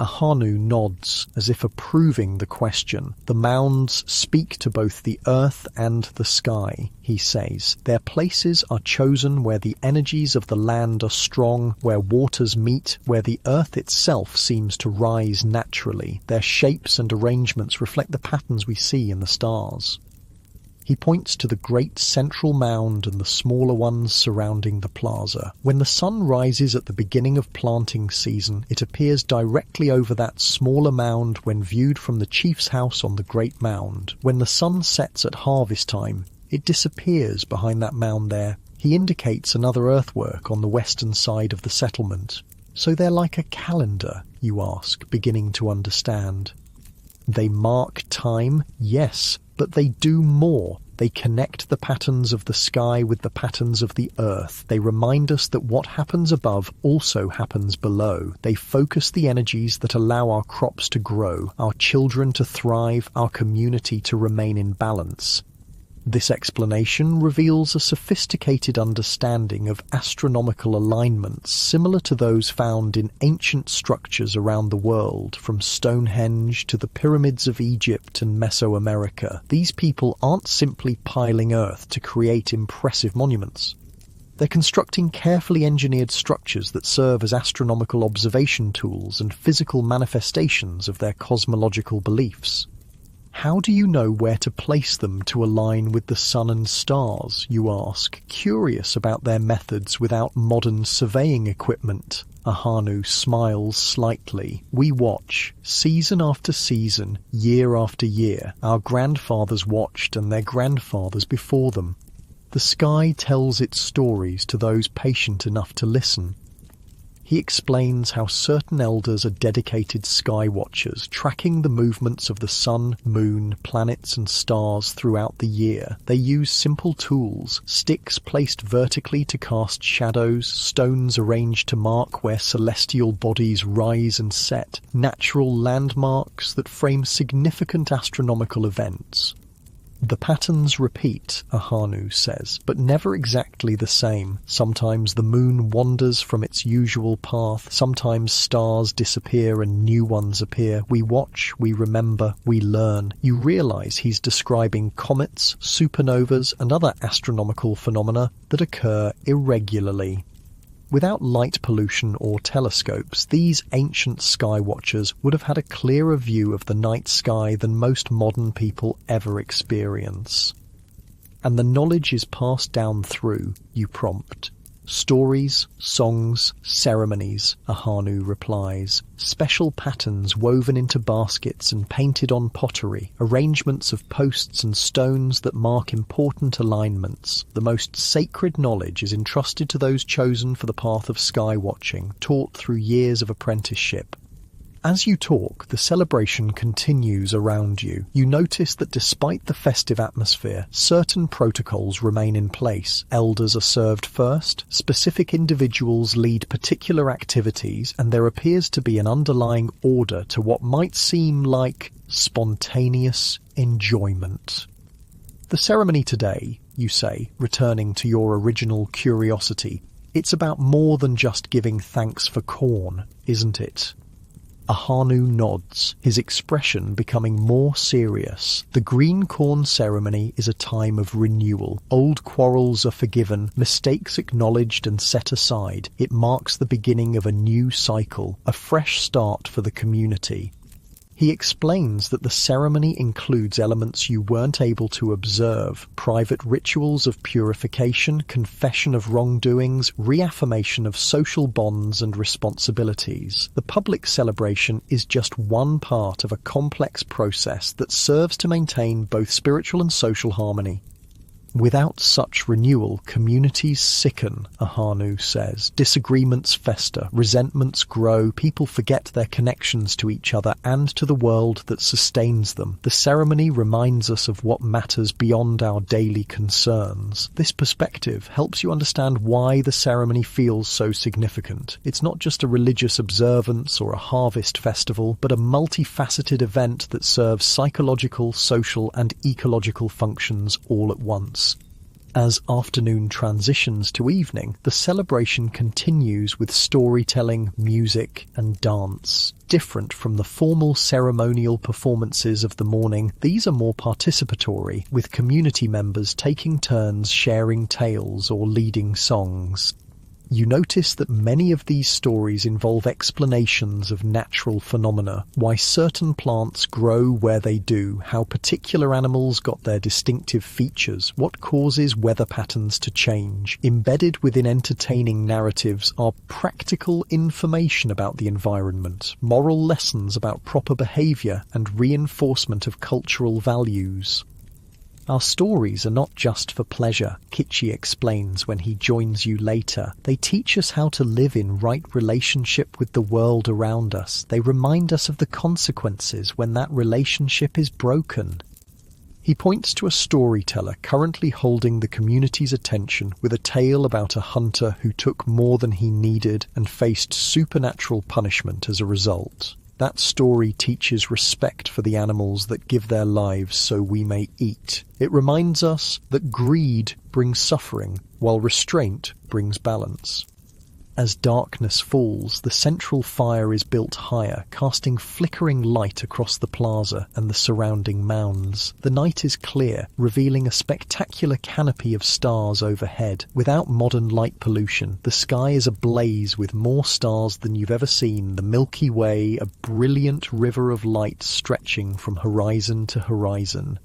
Ahanu nods, as if approving the question. The mounds speak to both the earth and the sky, he says. Their places are chosen where the energies of the land are strong, where waters meet, where the earth itself seems to rise naturally. Their shapes and arrangements reflect the patterns we see in the stars. He points to the great central mound and the smaller ones surrounding the plaza. When the sun rises at the beginning of planting season, it appears directly over that smaller mound when viewed from the chief's house on the great mound. When the sun sets at harvest time, it disappears behind that mound there. He indicates another earthwork on the western side of the settlement. So they're like a calendar, you ask, beginning to understand. They mark time, yes, but they do more. They connect the patterns of the sky with the patterns of the earth. They remind us that what happens above also happens below. They focus the energies that allow our crops to grow, our children to thrive, our community to remain in balance. This explanation reveals a sophisticated understanding of astronomical alignments similar to those found in ancient structures around the world, from Stonehenge to the pyramids of Egypt and Mesoamerica. These people aren't simply piling earth to create impressive monuments. They're constructing carefully engineered structures that serve as astronomical observation tools and physical manifestations of their cosmological beliefs. How do you know where to place them to align with the sun and stars, you ask, curious about their methods without modern surveying equipment? Ahanu smiles slightly. We watch, season after season, year after year. Our grandfathers watched and their grandfathers before them. The sky tells its stories to those patient enough to listen. He explains how certain elders are dedicated sky watchers, tracking the movements of the sun, moon, planets and stars throughout the year. They use simple tools, sticks placed vertically to cast shadows, stones arranged to mark where celestial bodies rise and set, natural landmarks that frame significant astronomical events. The patterns repeat, Ahanu says, but never exactly the same. Sometimes the moon wanders from its usual path, sometimes stars disappear and new ones appear. We watch, we remember, we learn. You realize he's describing comets, supernovas, and other astronomical phenomena that occur irregularly. Without light pollution or telescopes, these ancient sky watchers would have had a clearer view of the night sky than most modern people ever experience. And the knowledge is passed down through, you prompt. Stories, songs, ceremonies, Ahanu replies. Special patterns woven into baskets and painted on pottery, arrangements of posts and stones that mark important alignments. The most sacred knowledge is entrusted to those chosen for the path of sky watching, taught through years of apprenticeship. As you talk, the celebration continues around you. You notice that despite the festive atmosphere, certain protocols remain in place. Elders are served first, specific individuals lead particular activities, and there appears to be an underlying order to what might seem like spontaneous enjoyment. The ceremony today, you say, returning to your original curiosity, it's about more than just giving thanks for corn, isn't it? Ahanu nods, his expression becoming more serious. The green corn ceremony is a time of renewal. Old quarrels are forgiven, mistakes acknowledged and set aside. It marks the beginning of a new cycle, a fresh start for the community. He explains that the ceremony includes elements you weren't able to observe: private rituals of purification, confession of wrongdoings, reaffirmation of social bonds and responsibilities. The public celebration is just one part of a complex process that serves to maintain both spiritual and social harmony. Without such renewal, communities sicken, Ahanu says. Disagreements fester, resentments grow, people forget their connections to each other and to the world that sustains them. The ceremony reminds us of what matters beyond our daily concerns. This perspective helps you understand why the ceremony feels so significant. It's not just a religious observance or a harvest festival, but a multifaceted event that serves psychological, social, and ecological functions all at once. As afternoon transitions to evening, the celebration continues with storytelling, music, and dance. Different from the formal ceremonial performances of the morning, these are more participatory, with community members taking turns sharing tales or leading songs. You notice that many of these stories involve explanations of natural phenomena, why certain plants grow where they do, how particular animals got their distinctive features, what causes weather patterns to change. Embedded within entertaining narratives are practical information about the environment, moral lessons about proper behavior, and reinforcement of cultural values. Our stories are not just for pleasure, Kichi explains when he joins you later. They teach us how to live in right relationship with the world around us. They remind us of the consequences when that relationship is broken. He points to a storyteller currently holding the community's attention with a tale about a hunter who took more than he needed and faced supernatural punishment as a result. That story teaches respect for the animals that give their lives so we may eat. It reminds us that greed brings suffering, while restraint brings balance. As darkness falls, the central fire is built higher, casting flickering light across the plaza and the surrounding mounds. The night is clear, revealing a spectacular canopy of stars overhead. Without modern light pollution, the sky is ablaze with more stars than you've ever seen, the Milky Way, a brilliant river of light stretching from horizon to horizon.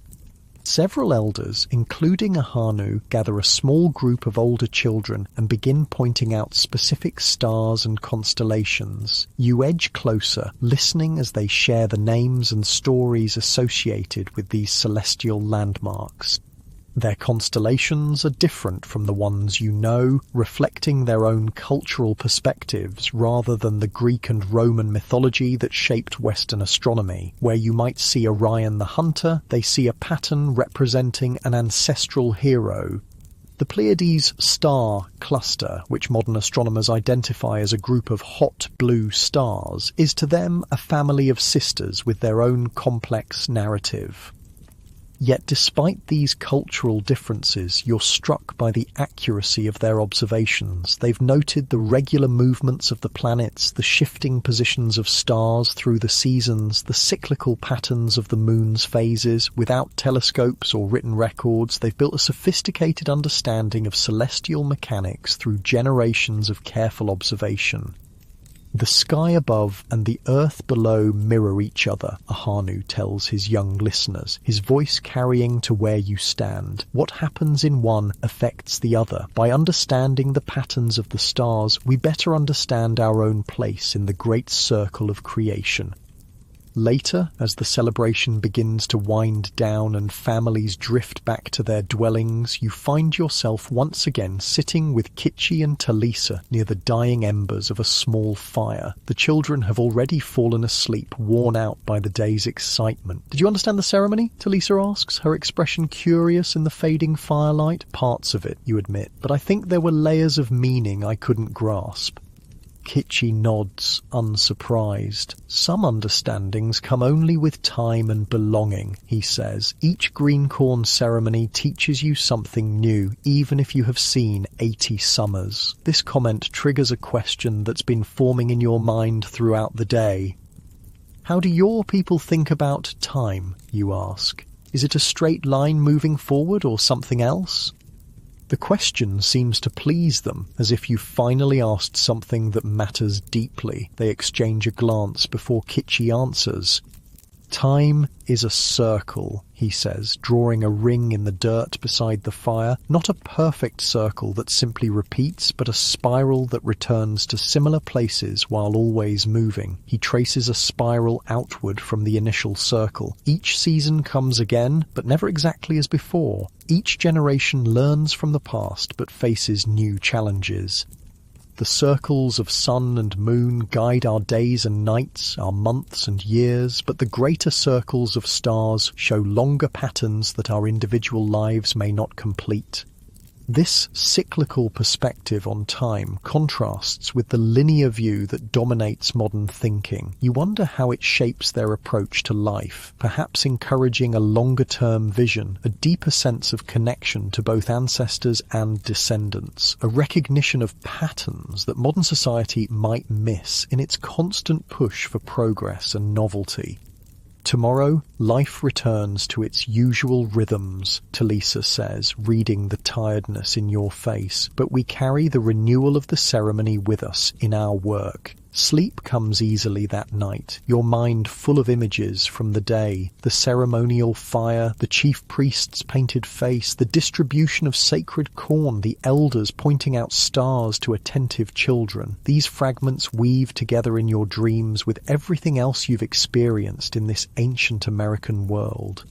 Several elders, including a Hanu, gather a small group of older children and begin pointing out specific stars and constellations. You edge closer, listening as they share the names and stories associated with these celestial landmarks. Their constellations are different from the ones you know, reflecting their own cultural perspectives rather than the Greek and Roman mythology that shaped Western astronomy. Where you might see Orion the hunter, they see a pattern representing an ancestral hero. The Pleiades star cluster, which modern astronomers identify as a group of hot blue stars, is to them a family of sisters with their own complex narrative. Yet despite these cultural differences, you're struck by the accuracy of their observations. They've noted the regular movements of the planets, the shifting positions of stars through the seasons, the cyclical patterns of the moon's phases. Without telescopes or written records, they've built a sophisticated understanding of celestial mechanics through generations of careful observation. The sky above and the earth below mirror each other, Ahanu tells his young listeners, his voice carrying to where you stand. What happens in one affects the other. By understanding the patterns of the stars, we better understand our own place in the great circle of creation. Later, as the celebration begins to wind down and families drift back to their dwellings, you find yourself once again sitting with Kitchi and Talisa near the dying embers of a small fire. The children have already fallen asleep, worn out by the day's excitement. "Did you understand the ceremony?" Talisa asks, her expression curious in the fading firelight. "Parts of it," you admit, "but I think there were layers of meaning I couldn't grasp." Kitchi nods, unsurprised. "Some understandings come only with time and belonging," he says. "Each green corn ceremony teaches you something new, even if you have seen 80 summers." This comment triggers a question that's been forming in your mind throughout the day. "How do your people think about time?" you ask. "Is it a straight line moving forward or something else?" The question seems to please them, as if you finally asked something that matters deeply. They exchange a glance before Kitchi answers. "Time is a circle," he says, drawing a ring in the dirt beside the fire. "Not a perfect circle that simply repeats, but a spiral that returns to similar places while always moving." He traces a spiral outward from the initial circle. "Each season comes again, but never exactly as before. Each generation learns from the past, but faces new challenges. The circles of sun and moon guide our days and nights, our months and years, but the greater circles of stars show longer patterns that our individual lives may not complete." This cyclical perspective on time contrasts with the linear view that dominates modern thinking. You wonder how it shapes their approach to life, perhaps encouraging a longer-term vision, a deeper sense of connection to both ancestors and descendants, a recognition of patterns that modern society might miss in its constant push for progress and novelty. "Tomorrow, life returns to its usual rhythms," Talisa says, reading the tiredness in your face, "but we carry the renewal of the ceremony with us in our work. Sleep comes easily that night, your mind full of images from the day, the ceremonial fire, the chief priest's painted face, the distribution of sacred corn, the elders pointing out stars to attentive children. These fragments weave together in your dreams with everything else you've experienced in this ancient American world."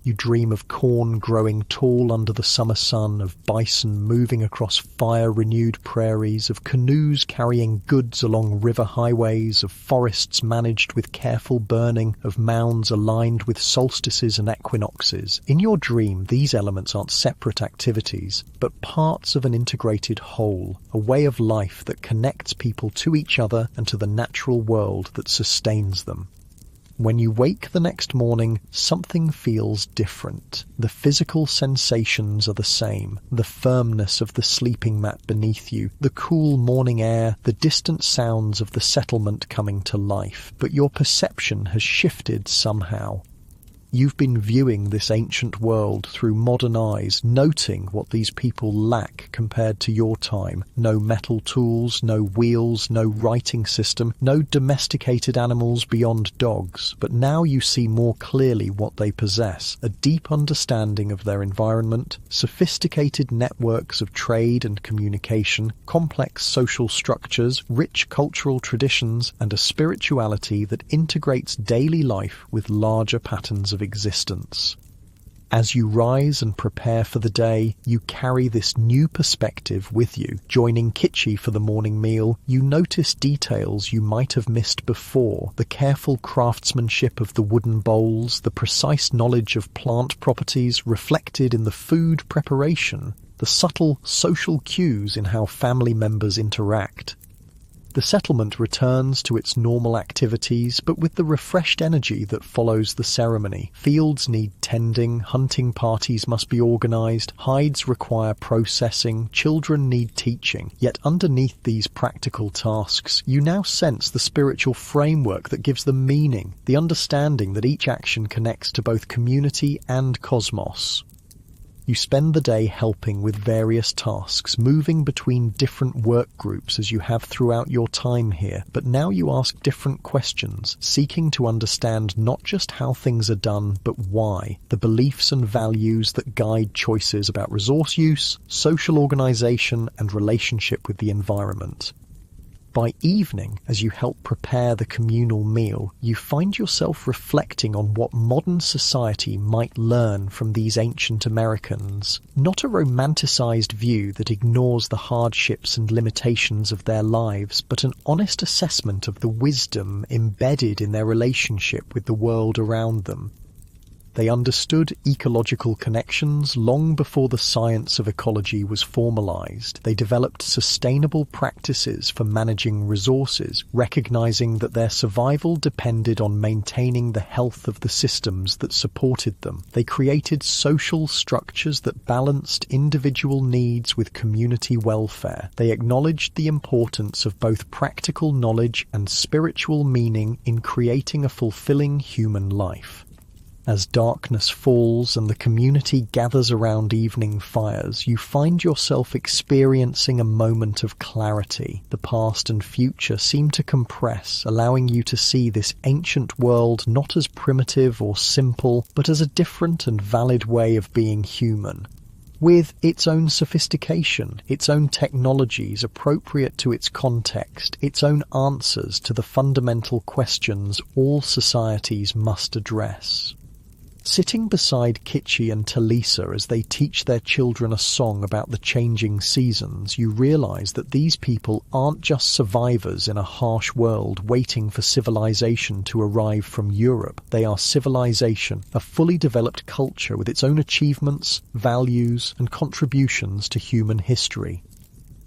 You dream of corn growing tall under the summer sun, of bison moving across fire-renewed prairies, of canoes carrying goods along river highways, of forests managed with careful burning, of mounds aligned with solstices and equinoxes. In your dream, these elements aren't separate activities, but parts of an integrated whole, a way of life that connects people to each other and to the natural world that sustains them. When you wake the next morning, something feels different. The physical sensations are the same. The firmness of the sleeping mat beneath you, the cool morning air, the distant sounds of the settlement coming to life. But your perception has shifted somehow. You've been viewing this ancient world through modern eyes, noting what these people lack compared to your time. No metal tools, no wheels, no writing system, no domesticated animals beyond dogs. But now you see more clearly what they possess: a deep understanding of their environment, sophisticated networks of trade and communication, complex social structures, rich cultural traditions, and a spirituality that integrates daily life with larger patterns of existence. As you rise and prepare for the day, you carry this new perspective with you. Joining Kitchi for the morning meal, you notice details you might have missed before: the careful craftsmanship of the wooden bowls, the precise knowledge of plant properties reflected in the food preparation, the subtle social cues in how family members interact. The settlement returns to its normal activities, but with the refreshed energy that follows the ceremony. Fields need tending, hunting parties must be organised, hides require processing, children need teaching. Yet underneath these practical tasks, you now sense the spiritual framework that gives them meaning, the understanding that each action connects to both community and cosmos. You spend the day helping with various tasks, moving between different work groups as you have throughout your time here, but now you ask different questions, seeking to understand not just how things are done, but why, the beliefs and values that guide choices about resource use, social organisation, and relationship with the environment. By evening, as you help prepare the communal meal, you find yourself reflecting on what modern society might learn from these ancient Americans. Not a romanticized view that ignores the hardships and limitations of their lives, but an honest assessment of the wisdom embedded in their relationship with the world around them. They understood ecological connections long before the science of ecology was formalized. They developed sustainable practices for managing resources, recognizing that their survival depended on maintaining the health of the systems that supported them. They created social structures that balanced individual needs with community welfare. They acknowledged the importance of both practical knowledge and spiritual meaning in creating a fulfilling human life. As darkness falls and the community gathers around evening fires, you find yourself experiencing a moment of clarity. The past and future seem to compress, allowing you to see this ancient world not as primitive or simple, but as a different and valid way of being human. With its own sophistication, its own technologies appropriate to its context, its own answers to the fundamental questions all societies must address. Sitting beside Kitchi and Talisa as they teach their children a song about the changing seasons, you realize that these people aren't just survivors in a harsh world waiting for civilization to arrive from Europe. They are civilization, a fully developed culture with its own achievements, values, and contributions to human history.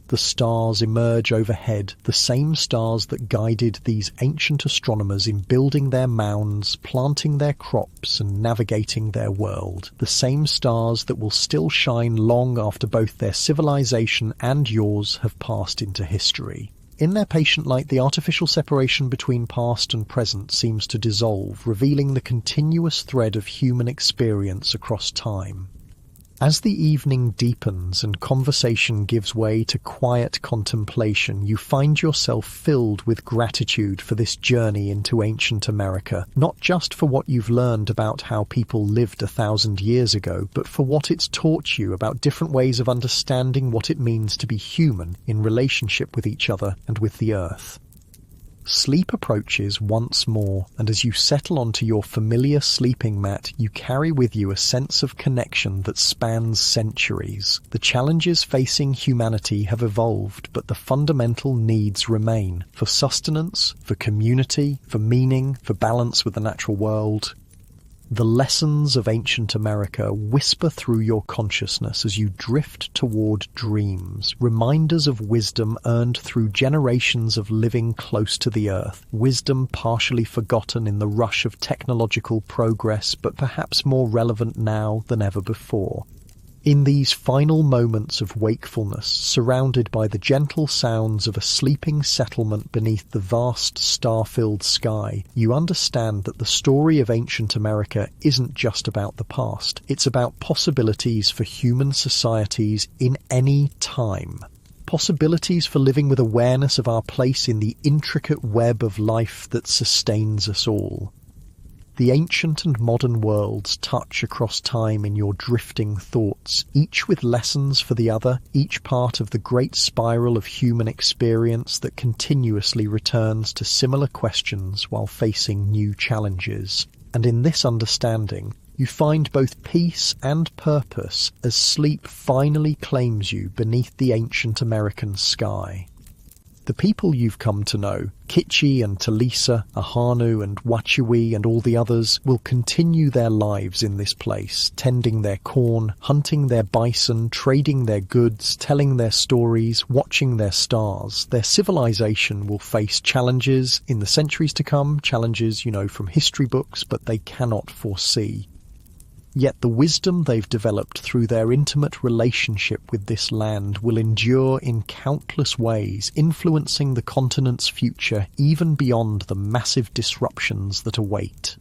The stars emerge overhead, the same stars that guided these ancient astronomers in building their mounds, planting their crops, and navigating their world. The same stars that will still shine long after both their civilization and yours have passed into history. In their patient light, the artificial separation between past and present seems to dissolve, revealing the continuous thread of human experience across time. As the evening deepens and conversation gives way to quiet contemplation, you find yourself filled with gratitude for this journey into ancient America, not just for what you've learned about how people lived 1,000 years ago, but for what it's taught you about different ways of understanding what it means to be human in relationship with each other and with the earth. Sleep approaches once more, and as you settle onto your familiar sleeping mat, you carry with you a sense of connection that spans centuries. The challenges facing humanity have evolved, but the fundamental needs remain: for sustenance, for community, for meaning, for balance with the natural world. The lessons of ancient America whisper through your consciousness as you drift toward dreams, reminders of wisdom earned through generations of living close to the earth, wisdom partially forgotten in the rush of technological progress, but perhaps more relevant now than ever before. In these final moments of wakefulness, surrounded by the gentle sounds of a sleeping settlement beneath the vast star-filled sky, you understand that the story of ancient America isn't just about the past. It's about possibilities for human societies in any time. Possibilities for living with awareness of our place in the intricate web of life that sustains us all. The ancient and modern worlds touch across time in your drifting thoughts, each with lessons for the other, each part of the great spiral of human experience that continuously returns to similar questions while facing new challenges. And in this understanding, you find both peace and purpose as sleep finally claims you beneath the ancient American sky. The people you've come to know, Kitchi and Talisa, Ahanu and Wachui and all the others, will continue their lives in this place, tending their corn, hunting their bison, trading their goods, telling their stories, watching their stars. Their civilization will face challenges in the centuries to come, challenges, from history books, but they cannot foresee. Yet the wisdom they've developed through their intimate relationship with this land will endure in countless ways, influencing the continent's future even beyond the massive disruptions that await.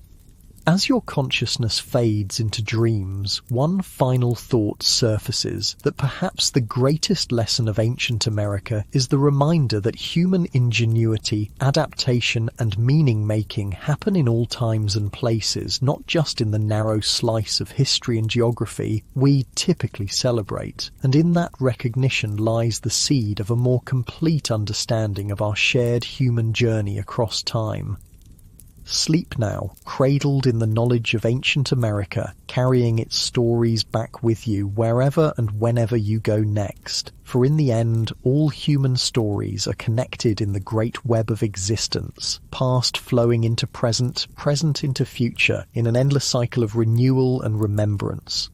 As your consciousness fades into dreams, one final thought surfaces: that perhaps the greatest lesson of ancient America is the reminder that human ingenuity, adaptation, and meaning-making happen in all times and places, not just in the narrow slice of history and geography we typically celebrate. And in that recognition lies the seed of a more complete understanding of our shared human journey across time. Sleep now, cradled in the knowledge of ancient America, carrying its stories back with you wherever and whenever you go next. For in the end, all human stories are connected in the great web of existence, past flowing into present, present into future, in an endless cycle of renewal and remembrance.